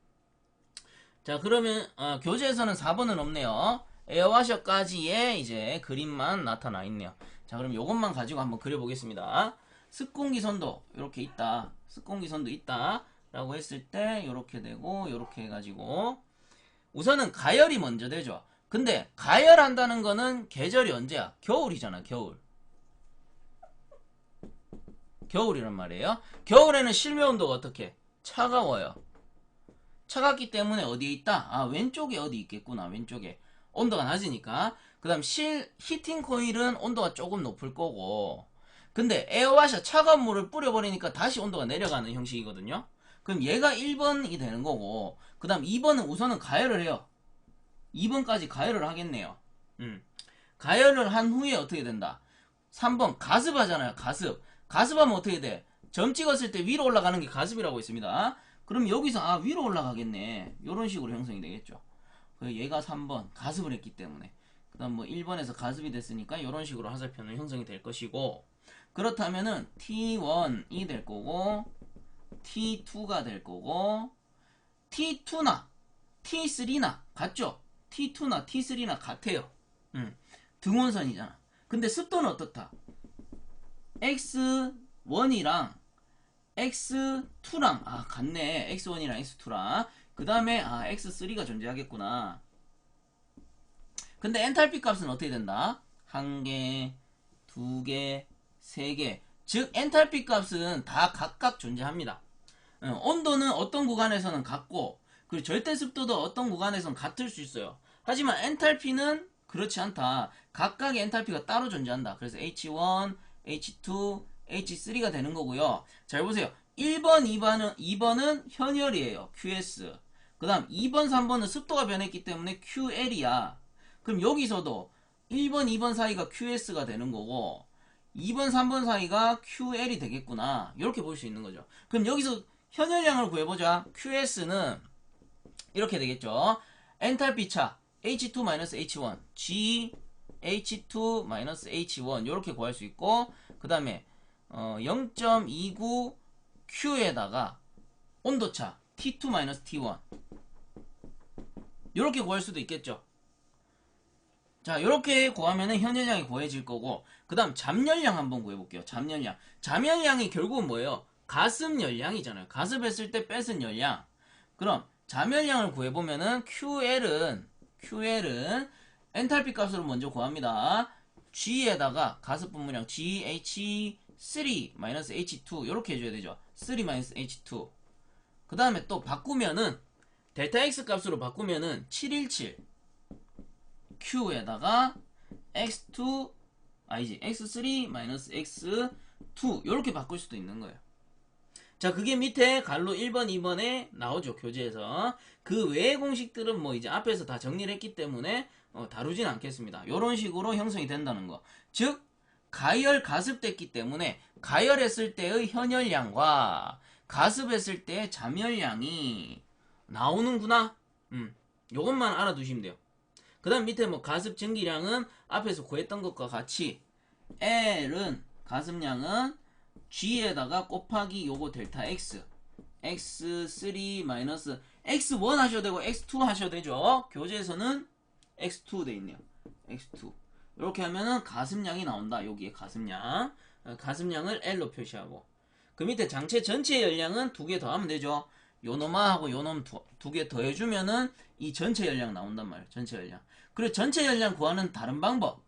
S1: 자, 그러면 교재에서는 4번은 없네요. 에어와셔까지의 이제 그림만 나타나 있네요. 자, 그럼 요것만 가지고 한번 그려보겠습니다. 습공기선도 이렇게 있다. 습공기선도 있다. 라고 했을 때 이렇게 되고 이렇게 해가지고 우선은 가열이 먼저 되죠. 근데 가열한다는 거는 계절이 언제야? 겨울이잖아. 겨울이란 말이에요. 겨울에는 실내 온도가 어떻게? 차가워요. 차갑기 때문에 어디에 있다? 왼쪽에 어디 있겠구나. 왼쪽에 온도가 낮으니까. 그 다음 히팅 코일은 온도가 조금 높을 거고, 근데 에어와셔 차가운 물을 뿌려버리니까 다시 온도가 내려가는 형식이거든요. 그럼 얘가 1번이 되는 거고, 그 다음 2번은 우선은 가열을 해요. 2번까지 가열을 하겠네요. 가열을 한 후에 어떻게 된다? 3번 가습하잖아요. 가습하면 어떻게 돼? 점 찍었을 때 위로 올라가는 게 가습이라고 했습니다. 그럼 여기서 위로 올라가겠네. 이런 식으로 형성이 되겠죠. 얘가 3번 가습을 했기 때문에. 그 다음 뭐 1번에서 가습이 됐으니까 이런 식으로 화살표는 형성이 될 것이고, 그렇다면은 T1이 될 거고 T2가 될 거고 T2나 T3나 같죠? T2나 T3나 같아요. 등원선이잖아. 근데 습도는 어떻다? X1이랑 X2랑 같네. X1이랑 X2랑 그 다음에 X3가 존재하겠구나. 근데 엔탈피 값은 어떻게 된다? 1개, 2개, 3개. 즉 엔탈피 값은 다 각각 존재합니다. 온도는 어떤 구간에서는 같고 그리고 절대 습도도 어떤 구간에서는 같을 수 있어요. 하지만 엔탈피는 그렇지 않다. 각각의 엔탈피가 따로 존재한다. 그래서 H1, H2, H3가 되는 거고요. 잘 보세요. 1번, 2번은 현열이에요. QS. 그 다음 2번, 3번은 습도가 변했기 때문에 QL이야. 그럼 여기서도 1번, 2번 사이가 QS가 되는 거고 2번, 3번 사이가 QL이 되겠구나. 이렇게 볼 수 있는 거죠. 그럼 여기서 현열량을 구해보자. QS는 이렇게 되겠죠. 엔탈피 차 H2-H1 G H2-H1 이렇게 구할 수 있고 그 다음에 0.29 Q에다가 온도차 T2-T1 이렇게 구할 수도 있겠죠. 자, 이렇게 구하면은 현열량이 구해질 거고 그 다음 잠열량 한번 구해볼게요. 잠열량이 결국은 뭐예요? 가습 열량이잖아요. 가습했을 때 뺏은 열량. 그럼 잠열량을 구해보면은 QL은 엔탈피 값으로 먼저 구합니다. G에다가 가습 분무량 GH3-H2 이렇게 해줘야 되죠. 3-H2 그 다음에 또 바꾸면은 델타 X 값으로 바꾸면은 717 Q에다가 X2 X3-X2 이렇게 바꿀 수도 있는 거예요. 자, 그게 밑에 갈로 1번, 2번에 나오죠. 교재에서. 그 외의 공식들은 뭐 이제 앞에서 다 정리를 했기 때문에 다루진 않겠습니다. 이런 식으로 형성이 된다는 거. 즉, 가열, 가습됐기 때문에 가열했을 때의 현열량과 가습했을 때의 잠열량이 나오는구나. 요것만 알아두시면 돼요. 그 다음 밑에 뭐 가습 증기량은 앞에서 구했던 것과 같이 L은 가습량은 G에다가 곱하기 요거 델타 X X3 마이너스 X1 하셔도 되고 X2 하셔도 되죠. 교재에서는 X2 돼 있네요. X2 이렇게 하면은 가습량이 나온다. 여기에 가습량을 L로 표시하고 그 밑에 장체 전체 열량은 2개 더하면 되죠. 요놈하고 요놈 2개 더해주면은 이 전체 열량 나온단 말이에요. 전체 열량. 그리고 전체 열량 구하는 다른 방법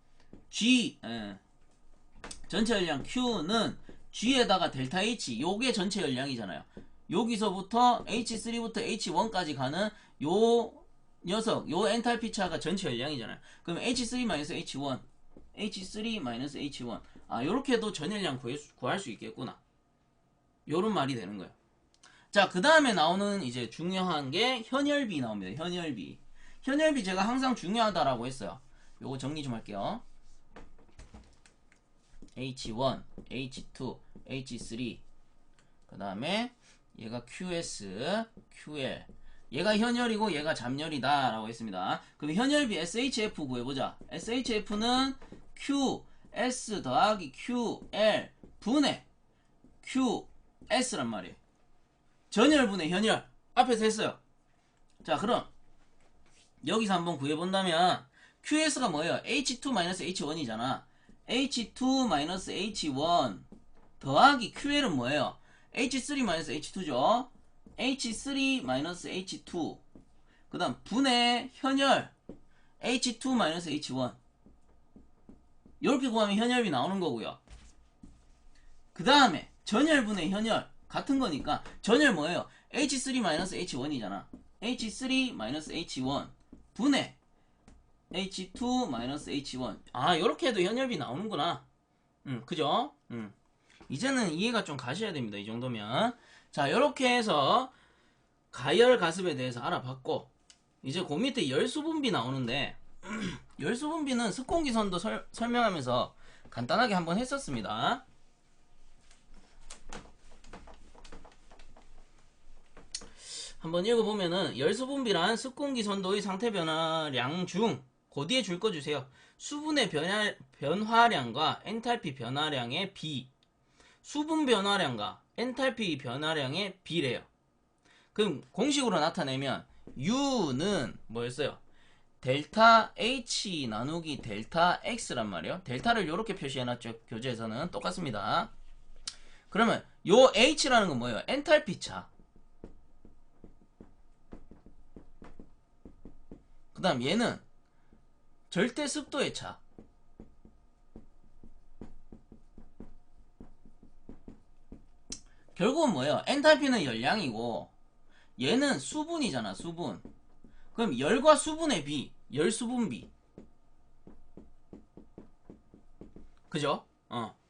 S1: 전체 열량 Q는 G에다가 델타 H 요게 전체 열량이잖아요. 여기서부터 H3부터 H1까지 가는 요 녀석 요 엔탈피 차가 전체 열량이잖아요. 그럼 H3-H1 H3-H1 요렇게도 전열량 구할 수 있겠구나. 요런 말이 되는 거예요. 자, 그 다음에 나오는 이제 중요한 게 현열비 나옵니다. 현열비 제가 항상 중요하다라고 했어요. 요거 정리 좀 할게요. H1, H2, H3 그 다음에 얘가 QS, QL 얘가 현열이고 얘가 잠열이다 라고 했습니다. 그럼 현열비 SHF 구해보자. SHF는 QS 더하기 QL 분의 QS란 말이에요. 전열분의 현열 앞에서 했어요. 자, 그럼 여기서 한번 구해본다면 QS가 뭐예요? H2-H1이잖아. H2-H1 더하기 QL은 뭐예요? H3-H2죠. H3-H2 그 다음 분의 현열 H2-H1 이렇게 구하면 현열비 나오는 거고요. 그 다음에 전열분의 현열 같은 거니까 전열 뭐예요? H3-H1이잖아. H3-H1 분의 H2-H1 요렇게 해도 현열비 나오는구나. 그죠? 이제는 이해가 좀 가셔야 됩니다. 이 정도면. 자, 요렇게 해서 가열 가습에 대해서 알아봤고 이제 그 밑에 열수분비 나오는데 열수분비는 습공기선도 설명하면서 간단하게 한번 했었습니다. 한번 읽어보면은 열수분비란 습공기선도의 상태 변화량 중 고디에 줄 거 주세요. 수분의 변화량과 엔탈피 변화량의 비, 수분 변화량과 엔탈피 변화량의 비래요. 그럼 공식으로 나타내면 U는 뭐였어요? 델타 H 나누기 델타 X란 말이에요. 델타를 이렇게 표시해놨죠. 교재에서는 똑같습니다. 그러면 요 H라는 건 뭐예요? 엔탈피 차. 그 다음 얘는 절대 습도의 차. 결국은 뭐예요? 엔탈피는 열량이고 얘는 수분이잖아. 수분. 그럼 열과 수분의 비, 열수분비. 그죠?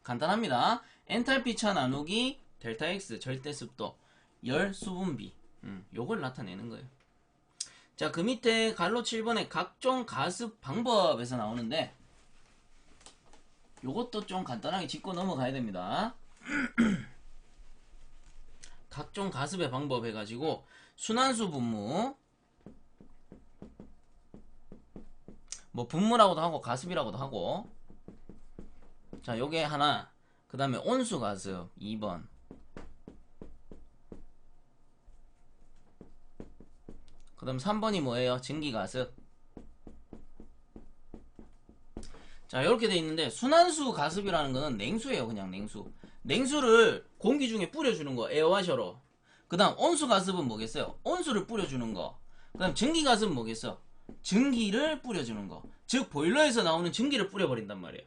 S1: 간단합니다. 엔탈피 차 나누기 델타 X 절대 습도, 열수분비. 요걸 나타내는 거예요. 자, 그 밑에 갈로 7번에 각종 가습 방법에서 나오는데 요것도 좀 간단하게 짚고 넘어가야 됩니다. 각종 가습의 방법 해가지고 순환수 분무, 뭐 분무라고도 하고 가습이라고도 하고. 자, 요게 하나. 그 다음에 온수 가습 2번. 그 다음 3번이 뭐예요? 증기 가습. 자, 이렇게 돼 있는데 순환수 가습이라는 거는 냉수예요. 그냥 냉수. 냉수를 공기 중에 뿌려주는 거, 에어와셔로. 그 다음 온수 가습은 뭐겠어요? 온수를 뿌려주는 거. 그 다음 증기 가습은 뭐겠어? 증기를 뿌려주는 거. 즉 보일러에서 나오는 증기를 뿌려버린단 말이에요.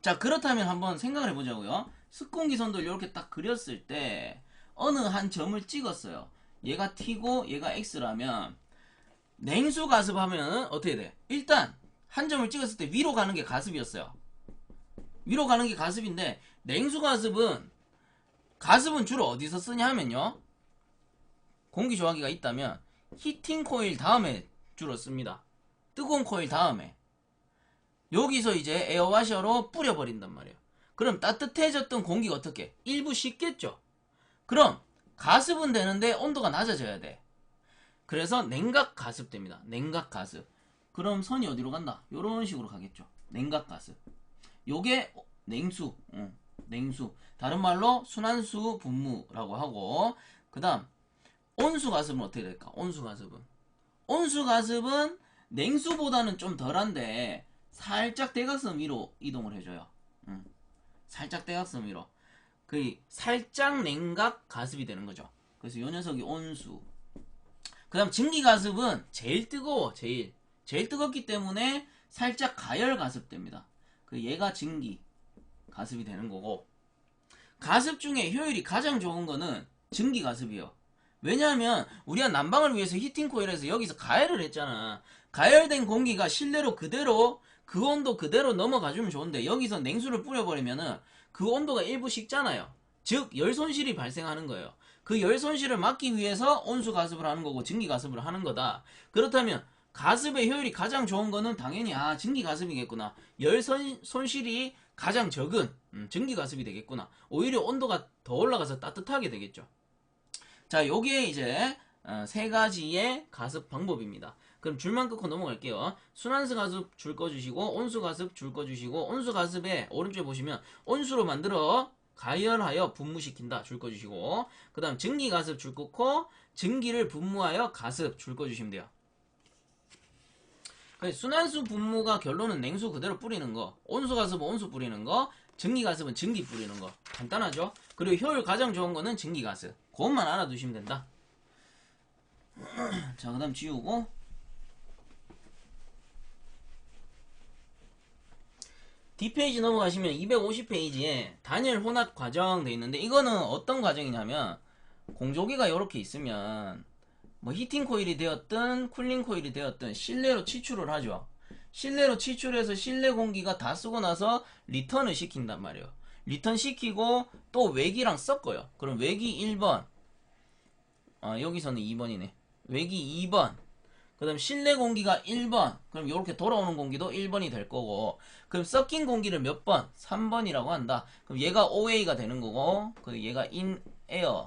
S1: 자, 그렇다면 한번 생각을 해보자고요. 습공기선도 이렇게 딱 그렸을 때 어느 한 점을 찍었어요. 얘가 T고 얘가 X라면 냉수 가습하면 어떻게 돼? 일단 한 점을 찍었을 때 위로 가는 게 가습이었어요. 위로 가는 게 가습인데 냉수 가습은 주로 어디서 쓰냐 하면요, 공기 조화기가 있다면 히팅 코일 다음에 주로 씁니다. 뜨거운 코일 다음에. 여기서 이제 에어와셔로 뿌려버린단 말이에요. 그럼 따뜻해졌던 공기가 어떻게? 일부 식겠죠. 그럼 가습은 되는데 온도가 낮아져야 돼. 그래서 냉각 가습됩니다. 냉각 가습. 그럼 선이 어디로 간다? 요런 식으로 가겠죠. 냉각 가습. 요게 냉수. 냉수. 다른 말로 순환수 분무라고 하고, 그 다음 온수 가습은 어떻게 될까? 온수 가습은 냉수보다는 좀 덜한데 살짝 대각선 위로 이동을 해줘요. 살짝 대각선 위로. 그 살짝 냉각 가습이 되는 거죠. 그래서 요 녀석이 온수. 그 다음 증기 가습은 제일 뜨거워. 제일 뜨겁기 때문에 살짝 가열 가습됩니다. 그 얘가 증기 가습이 되는 거고, 가습 중에 효율이 가장 좋은 거는 증기 가습이에요. 왜냐하면 우리가 난방을 위해서 히팅 코일에서 여기서 가열을 했잖아. 가열된 공기가 실내로 그대로 그 온도 그대로 넘어가주면 좋은데 여기서 냉수를 뿌려버리면은 그 온도가 일부 식잖아요. 즉 열 손실이 발생하는 거예요. 그 열 손실을 막기 위해서 온수 가습을 하는 거고 증기 가습을 하는 거다. 그렇다면 가습의 효율이 가장 좋은 거는 당연히 증기 가습이겠구나. 열 손실이 가장 적은 증기 가습이 되겠구나. 오히려 온도가 더 올라가서 따뜻하게 되겠죠. 자, 요게 이제 세 가지의 가습 방법입니다. 그럼 줄만 끊고 넘어갈게요. 순환수 가습 줄 꺼주시고, 온수 가습 줄 꺼주시고, 온수 가습에 오른쪽에 보시면 온수로 만들어 가열하여 분무시킨다 줄 꺼주시고, 그 다음 증기 가습 줄 끄고 증기를 분무하여 가습 줄 꺼주시면 돼요. 순환수 분무가 결론은 냉수 그대로 뿌리는 거, 온수 가습은 온수 뿌리는 거, 증기 가습은 증기 뿌리는 거. 간단하죠? 그리고 효율 가장 좋은 거는 증기 가습. 그것만 알아두시면 된다. 자, 그 다음 지우고, D페이지 넘어가시면 250페이지에 단열 혼합 과정 돼 있는데, 이거는 어떤 과정이냐면 공조기가 이렇게 있으면 뭐 히팅 코일이 되었든 쿨링 코일이 되었든 실내로 치출을 하죠. 실내로 치출해서 실내 공기가 다 쓰고 나서 리턴을 시킨단 말이에요. 리턴 시키고 또 외기랑 섞어요. 그럼 외기 1번, 여기서는 2번이네. 외기 2번, 그 다음 실내 공기가 1번. 그럼 이렇게 돌아오는 공기도 1번이 될 거고, 그럼 섞인 공기를 몇 번? 3번이라고 한다. 그럼 얘가 OA가 되는 거고, 그리고 얘가 in air,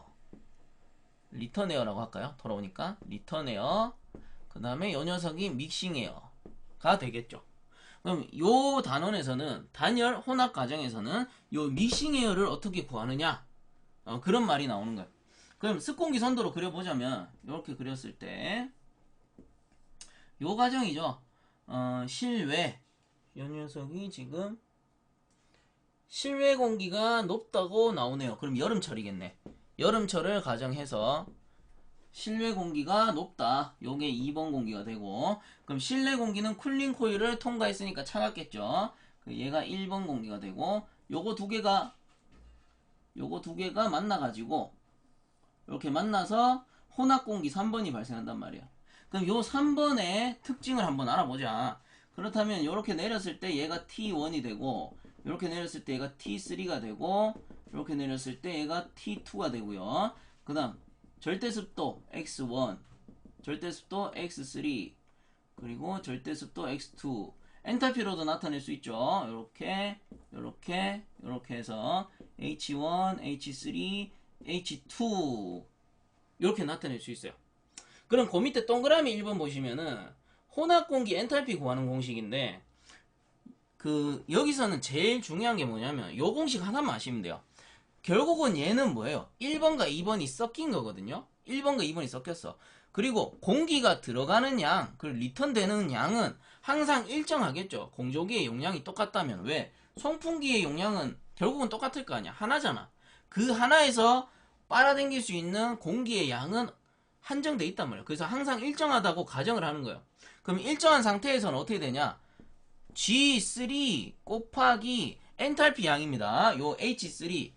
S1: 리턴 에어라고 할까요? 돌아오니까 리턴 에어. 그 다음에 요 녀석이 믹싱 에어가 되겠죠. 그럼 요 단원에서는, 단열 혼합 과정에서는 요 믹싱 에어를 어떻게 구하느냐, 그런 말이 나오는 거예요. 그럼 습공기 선도로 그려보자면 이렇게 그렸을 때 요 과정이죠. 실외 요 녀석이 지금 실외 공기가 높다고 나오네요. 그럼 여름철이겠네. 여름철을 가정해서 실외 공기가 높다. 요게 2번 공기가 되고, 그럼 실내 공기는 쿨링 코일을 통과했으니까 차갑겠죠. 얘가 1번 공기가 되고, 요거 두 개가 만나가지고 이렇게 만나서 혼합 공기 3번이 발생한단 말이야. 그럼 요 3번의 특징을 한번 알아보자. 그렇다면 이렇게 내렸을 때 얘가 T1이 되고, 이렇게 내렸을 때 얘가 T3가 되고, 이렇게 내렸을 때 얘가 T2가 되고요. 그 다음 절대습도 X1, 절대습도 X3, 그리고 절대습도 X2. 엔탈피로도 나타낼 수 있죠. 이렇게 해서 H1, H3, H2 이렇게 나타낼 수 있어요. 그럼 그 밑에 동그라미 1번 보시면은 혼합공기 엔탈피 구하는 공식인데, 여기서는 제일 중요한 게 뭐냐면 요 공식 하나만 아시면 돼요. 결국은 얘는 뭐예요? 1번과 2번이 섞인 거거든요. 1번과 2번이 섞였어. 그리고 공기가 들어가는 양, 그리고 리턴되는 양은 항상 일정하겠죠. 공조기의 용량이 똑같다면. 왜? 송풍기의 용량은 결국은 똑같을 거 아니야. 하나잖아. 그 하나에서 빨아당길 수 있는 공기의 양은 한정돼 있단 말이야. 그래서 항상 일정하다고 가정을 하는 거예요. 그럼 일정한 상태에서는 어떻게 되냐? G3 곱하기 엔탈피 양입니다. 요 H3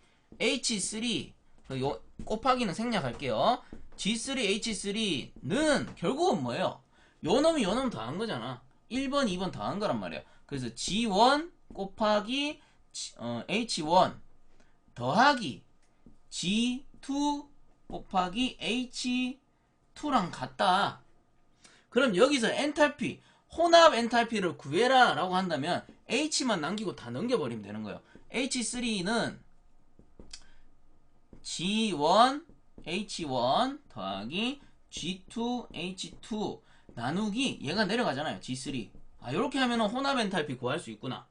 S1: 요 곱하기는 생략할게요. G3H3는 결국은 뭐예요? 요 놈이 요 놈 더한 거잖아. 1번 2번 더한 거란 말이야. 그래서 G1 곱하기 H1 더하기 G2 곱하기 H2랑 같다. 그럼 여기서 엔탈피, 혼합 엔탈피를 구해라 라고 한다면 H만 남기고 다 넘겨버리면 되는 거예요. H3는 G1 H1 더하기 G2 H2 나누기 얘가 내려가잖아요. G3. 이렇게 하면 혼합 엔탈피 구할 수 있구나.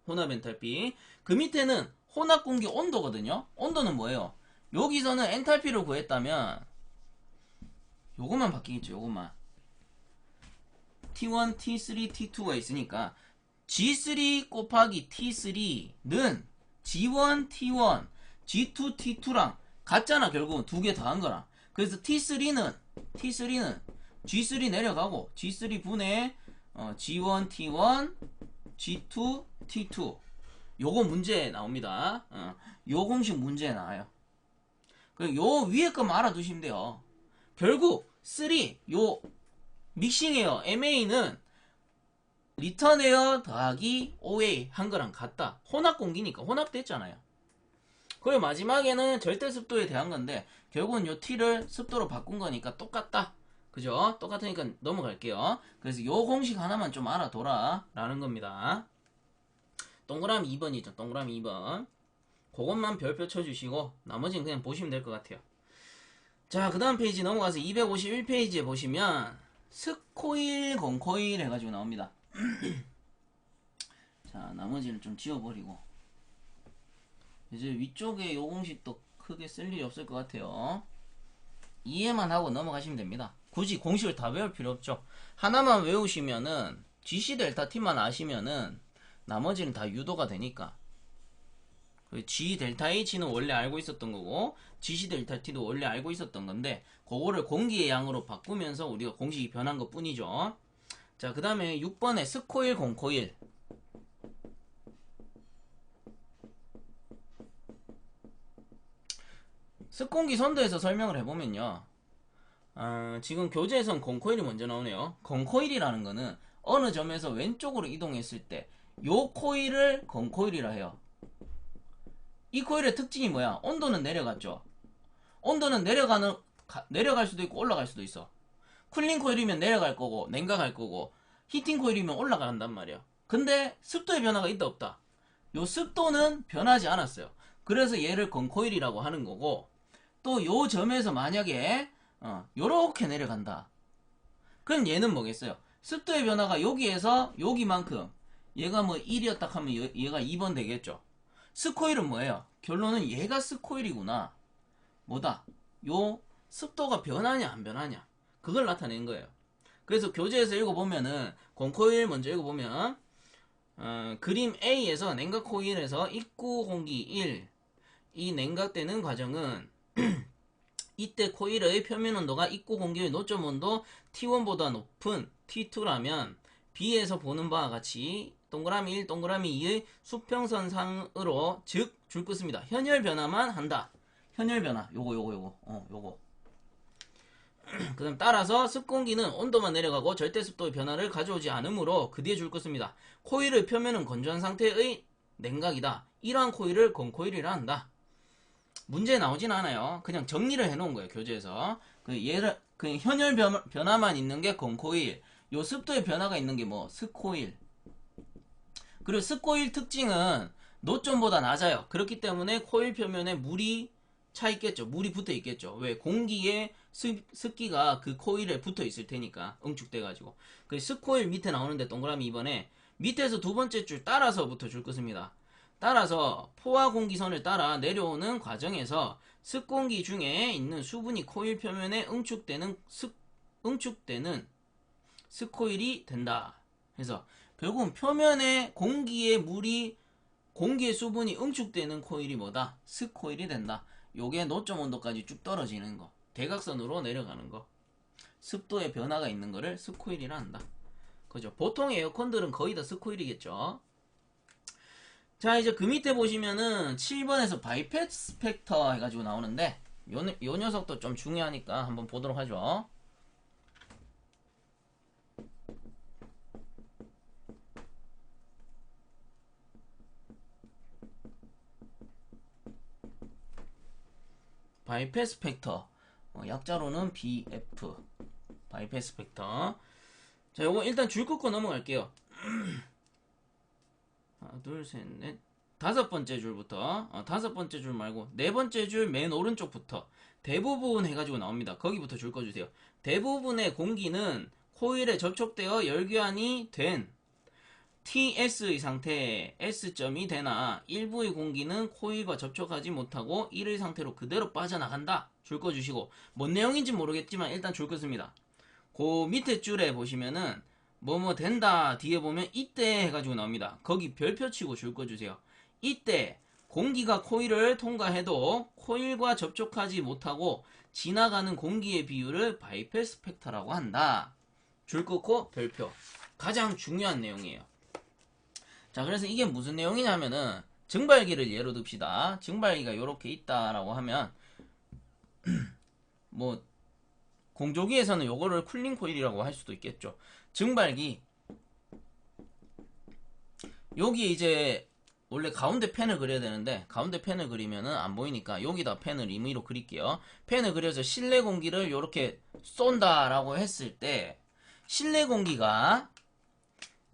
S1: 혼합 엔탈피. 그 밑에는 혼합 공기 온도거든요. 온도는 뭐예요? 여기서는 엔탈피를 구했다면 요것만 바뀌겠죠. 요것만. T1, T3, T2가 있으니까 G3 곱하기 T3는 G1, T1, G2, T2랑 같잖아. 결국은 두 개 더한 거랑. 그래서 T3는 G3 내려가고 G3 분의 G1, T1, G2, T2 요거 문제에 나옵니다. 요 공식 문제에 나와요. 요 위에 것만 알아두시면 돼요. 결국 3, 요 믹싱에어 MA는 리턴에어 더하기 OA 한 거랑 같다. 혼합 공기니까 혼합됐잖아요. 그리고 마지막에는 절대 습도에 대한 건데 결국은 요 T를 습도로 바꾼 거니까 똑같다. 그죠? 똑같으니까 넘어갈게요. 그래서 요 공식 하나만 좀 알아둬라 라는 겁니다. 동그라미 2번이죠. 동그라미 2번. 그것만 별표 쳐주시고 나머지는 그냥 보시면 될 것 같아요. 자, 그 다음 페이지 넘어가서 251페이지에 보시면 스코일, 건코일 해가지고 나옵니다. 자, 나머지는 좀 지워버리고 이제 위쪽에 요 공식도 크게 쓸 일이 없을 것 같아요. 이해만 하고 넘어가시면 됩니다. 굳이 공식을 다 외울 필요 없죠. 하나만 외우시면은 GC 델타 T만 아시면은 나머지는 다 유도가 되니까. G 델타 H는 원래 알고 있었던 거고 GC 델타 T도 원래 알고 있었던 건데 그거를 공기의 양으로 바꾸면서 우리가 공식이 변한 것 뿐이죠. 자, 그 다음에 6번에 스코일, 건코일. 습공기 선도에서 설명을 해보면요. 지금 교재에선 건코일이 먼저 나오네요. 건코일이라는 거는 어느 점에서 왼쪽으로 이동했을 때 요 코일을 건코일이라 해요. 이 코일의 특징이 뭐야? 온도는 내려갔죠. 온도는 내려갈 수도 있고 올라갈 수도 있어. 쿨링 코일이면 내려갈 거고 냉각할 거고 히팅 코일이면 올라간단 말이야. 근데 습도의 변화가 있다 없다? 요 습도는 변하지 않았어요. 그래서 얘를 건코일이라고 하는 거고 또 요 점에서 만약에 요렇게 내려간다. 그럼 얘는 뭐겠어요? 습도의 변화가 여기에서 여기만큼 얘가 뭐 1이었다 하면 얘가 2번 되겠죠. 스코일은 뭐예요? 결론은 얘가 스코일이구나. 뭐다? 요 습도가 변하냐 안 변하냐 그걸 나타낸 거예요. 그래서 교재에서 읽어보면은 공코일 먼저 읽어보면 그림 A에서 냉각 코일에서 입구 공기 1 이 냉각되는 과정은 이때 코일의 표면 온도가 입구 공기의 노점 온도 T1보다 높은 T2라면 B에서 보는 바와 같이 동그라미 1, 동그라미 2의 수평선상으로 즉 줄 것입니다. 현열 변화만 한다. 현열 변화 요거 그 다음 따라서 습공기는 온도만 내려가고 절대 습도의 변화를 가져오지 않으므로 그 뒤에 줄 것입니다. 코일의 표면은 건조한 상태의 냉각이다. 이러한 코일을 건코일이라 한다. 문제 나오진 않아요. 그냥 정리를 해놓은 거예요. 교재에서 그 현열 변화만 있는 게 건코일, 요 습도의 변화가 있는 게 뭐 습코일. 그리고 습코일 특징은 노점보다 낮아요. 그렇기 때문에 코일 표면에 물이 차 있겠죠. 물이 붙어 있겠죠. 왜? 공기의 습기가 그 코일에 붙어 있을 테니까 응축돼 가지고. 그 습코일 밑에 나오는데 동그라미 2번에 밑에서 두 번째 줄 따라서부터 줄 것입니다. 따라서 포화 공기선을 따라 내려오는 과정에서 습공기 중에 있는 수분이 코일 표면에 응축되는 습코일이 된다. 그래서 결국은 표면에 공기의 수분이 응축되는 코일이 뭐다? 습코일이 된다. 요게 노점 온도까지 쭉 떨어지는 거. 대각선으로 내려가는 거. 습도의 변화가 있는 거를 습코일이라 한다. 그죠? 보통 에어컨들은 거의 다 습코일이겠죠. 자, 이제 그 밑에 보시면은 7번에서 바이패스 팩터 해가지고 나오는데 요 녀석도 좀 중요하니까 한번 보도록 하죠. 바이패스 팩터 약자로는 BF 바이패스 팩터. 자, 요거 일단 줄 긋고 넘어갈게요. 하나, 둘, 셋, 넷. 다섯 번째 줄부터 다섯 번째 줄 말고 네 번째 줄 맨 오른쪽부터 대부분 해가지고 나옵니다. 거기부터 줄 꺼주세요. 대부분의 공기는 코일에 접촉되어 열교환이 된 TS의 상태 S점이 되나 일부의 공기는 코일과 접촉하지 못하고 1의 상태로 그대로 빠져나간다. 줄 꺼주시고 뭔 내용인지 모르겠지만 일단 줄 꺼습니다. 그 밑에 줄에 보시면은 뭐뭐 된다 뒤에 보면 이때 해가지고 나옵니다. 거기 별표 치고 줄 꺼주세요. 이때 공기가 코일을 통과해도 코일과 접촉하지 못하고 지나가는 공기의 비율을 바이패스 팩터라고 한다. 줄 긋고 별표. 가장 중요한 내용이에요. 자, 그래서 이게 무슨 내용이냐면은 증발기를 예로 듭시다. 증발기가 이렇게 있다라고 하면 뭐 공조기에서는 요거를 쿨링 코일이라고 할 수도 있겠죠. 증발기 여기 이제 원래 가운데 펜을 그려야 되는데 가운데 펜을 그리면은 안 보이니까 여기다 펜을 임의로 그릴게요. 펜을 그려서 실내 공기를 이렇게 쏜다라고 했을 때 실내 공기가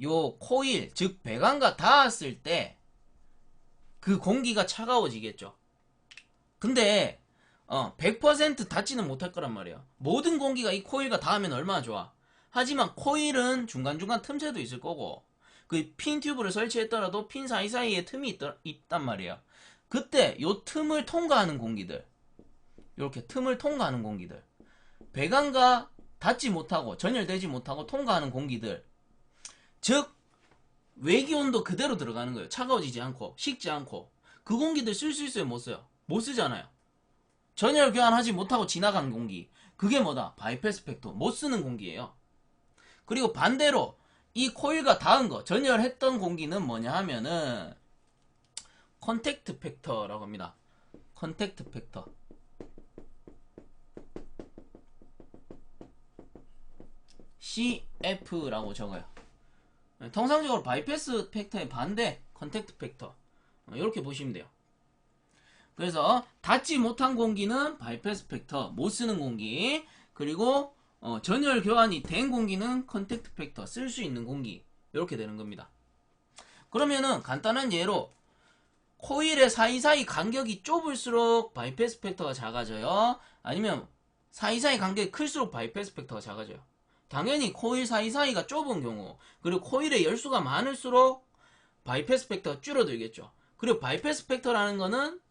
S1: 요 코일 즉 배관과 닿았을 때 그 공기가 차가워지겠죠. 근데 100% 닿지는 못할 거란 말이에요. 모든 공기가 이 코일과 닿으면 얼마나 좋아. 하지만 코일은 중간중간 틈새도 있을 거고 그 핀 튜브를 설치했더라도 핀 사이사이에 틈이 있단 말이에요. 그때 요 틈을 통과하는 공기들 이렇게 틈을 통과하는 공기들 배관과 닿지 못하고 전열되지 못하고 통과하는 공기들 즉 외기온도 그대로 들어가는 거예요. 차가워지지 않고 식지 않고 그 공기들 쓸 수 있어요? 못 써요? 못 쓰잖아요. 전열 교환하지 못하고 지나간 공기 그게 뭐다? 바이패스 팩터 못 쓰는 공기예요. 그리고 반대로 이 코일과 닿은 거 전열했던 공기는 뭐냐 하면은 컨택트 팩터라고 합니다. 컨택트 팩터 CF라고 적어요. 통상적으로 바이패스 팩터의 반대 컨택트 팩터 이렇게 보시면 돼요. 그래서 닿지 못한 공기는 바이패스 팩터 못 쓰는 공기 그리고 전열 교환이 된 공기는 컨택트 팩터 쓸 수 있는 공기 이렇게 되는 겁니다. 그러면은 간단한 예로 코일의 사이사이 간격이 좁을수록 바이패스 팩터가 작아져요? 아니면 사이사이 간격이 클수록 바이패스 팩터가 작아져요? 당연히 코일 사이사이가 좁은 경우 그리고 코일의 열수가 많을수록 바이패스 팩터가 줄어들겠죠. 그리고 바이패스 팩터라는 거는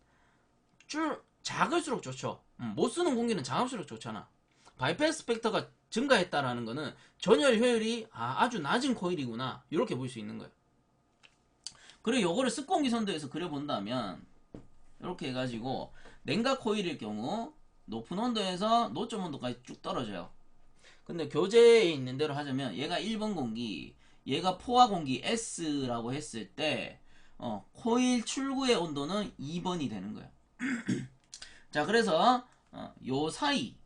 S1: 작을수록 좋죠. 못 쓰는 공기는 작을수록 좋잖아. 바이패스 팩터가 증가했다라는 거는 전열 효율이 아주 낮은 코일이구나 이렇게 볼 수 있는 거예요. 그리고 요거를 습공기 선도에서 그려본다면 이렇게 해가지고 냉각 코일일 경우 높은 온도에서 노점 온도까지 쭉 떨어져요. 근데 교재에 있는 대로 하자면 얘가 1번 공기, 얘가 포화 공기 S라고 했을 때 코일 출구의 온도는 2번이 되는 거예요. 자, 그래서 요 사이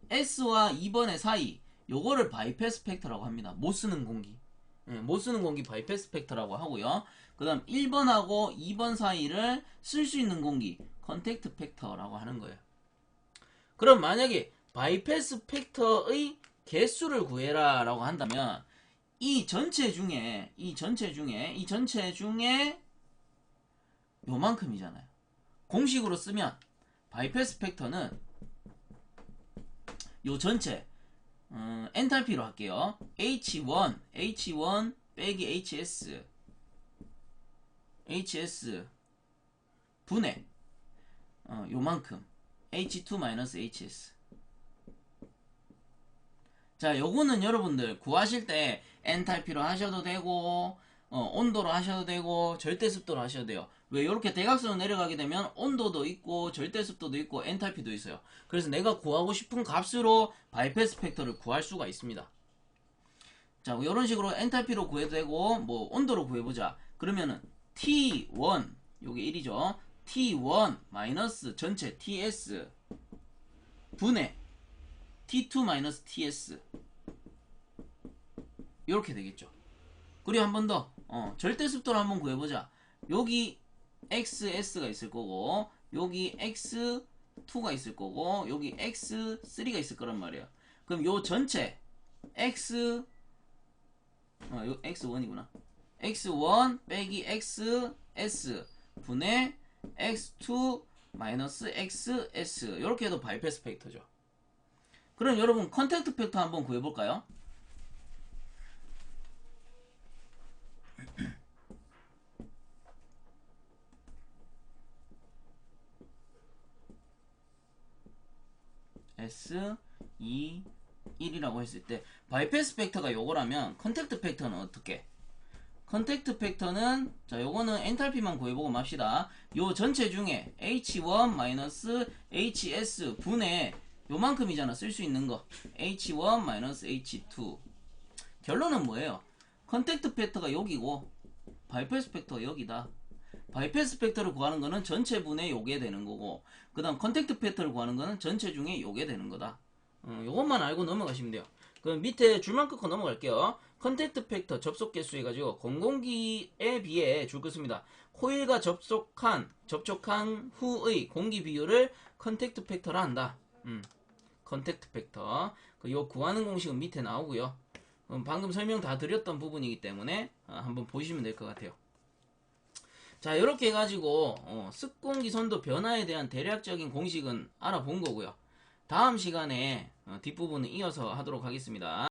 S1: S와 2번의 사이 요거를 바이패스 팩터라고 합니다. 못 쓰는 공기. 못 쓰는 공기 바이패스 팩터라고 하고요. 그 다음 1번하고 2번 사이를 쓸 수 있는 공기 컨택트 팩터라고 하는 거예요. 그럼 만약에 바이패스 팩터의 개수를 구해라 라고 한다면 이 전체 중에 요만큼이잖아요. 공식으로 쓰면 바이패스 팩터는 요 전체 엔탈피로 할게요. H1 빼기 HS 분의 요만큼 H2-HS. 자, 요거는 여러분들 구하실 때 엔탈피로 하셔도 되고 온도로 하셔도 되고 절대습도로 하셔도 돼요. 왜 이렇게 대각선으로 내려가게 되면 온도도 있고 절대습도도 있고 엔탈피도 있어요. 그래서 내가 구하고 싶은 값으로 바이패스 팩터를 구할 수가 있습니다. 자, 이런 식으로 엔탈피로 구해도 되고 뭐 온도로 구해보자. 그러면은 T1 요게 1이죠. T1 마이너스 전체 TS 분의 T2 TS 이렇게 되겠죠. 그리고 한 번 더 절대습도를 한번 구해보자. 여기 XS가 있을 거고 여기 X2가 있을 거고 여기 X3가 있을 거란 말이에요. 그럼 요 전체 요 X1이구나. X1 빼기 XS 분의 X2 마이너스 XS 이렇게 해도 바이패스 팩터죠. 그럼 여러분 컨택트 팩터 한번 구해볼까요? S 2 1이라고 했을 때 바이패스 팩터가 요거라면 컨택트 팩터는 어떻게? 컨택트 팩터는 자 요거는 엔탈피만 구해보고 맙시다. 요 전체 중에 H1 HS 분의 요만큼이잖아 쓸 수 있는 거 H1 H2. 결론은 뭐예요? 컨택트 팩터가 여기고 바이패스 팩터가 여기다. 바이패스 팩터를 구하는 거는 전체 분의 요게 되는 거고 그 다음 컨택트 팩터를 구하는 거는 전체 중에 요게 되는 거다. 요것만 알고 넘어가시면 돼요. 그럼 밑에 줄만 끊고 넘어갈게요. 컨택트 팩터 접속 개수 해가지고 공공기에 비해 줄 것입니다. 코일과 접촉한 후의 공기 비율을 컨택트 팩터라 한다. 컨택트 팩터. 요 구하는 공식은 밑에 나오고요. 방금 설명 다 드렸던 부분이기 때문에 한번 보시면 될 것 같아요. 자, 이렇게 해가지고 습공기 선도 변화에 대한 대략적인 공식은 알아본 거고요. 다음 시간에 뒷부분은 이어서 하도록 하겠습니다.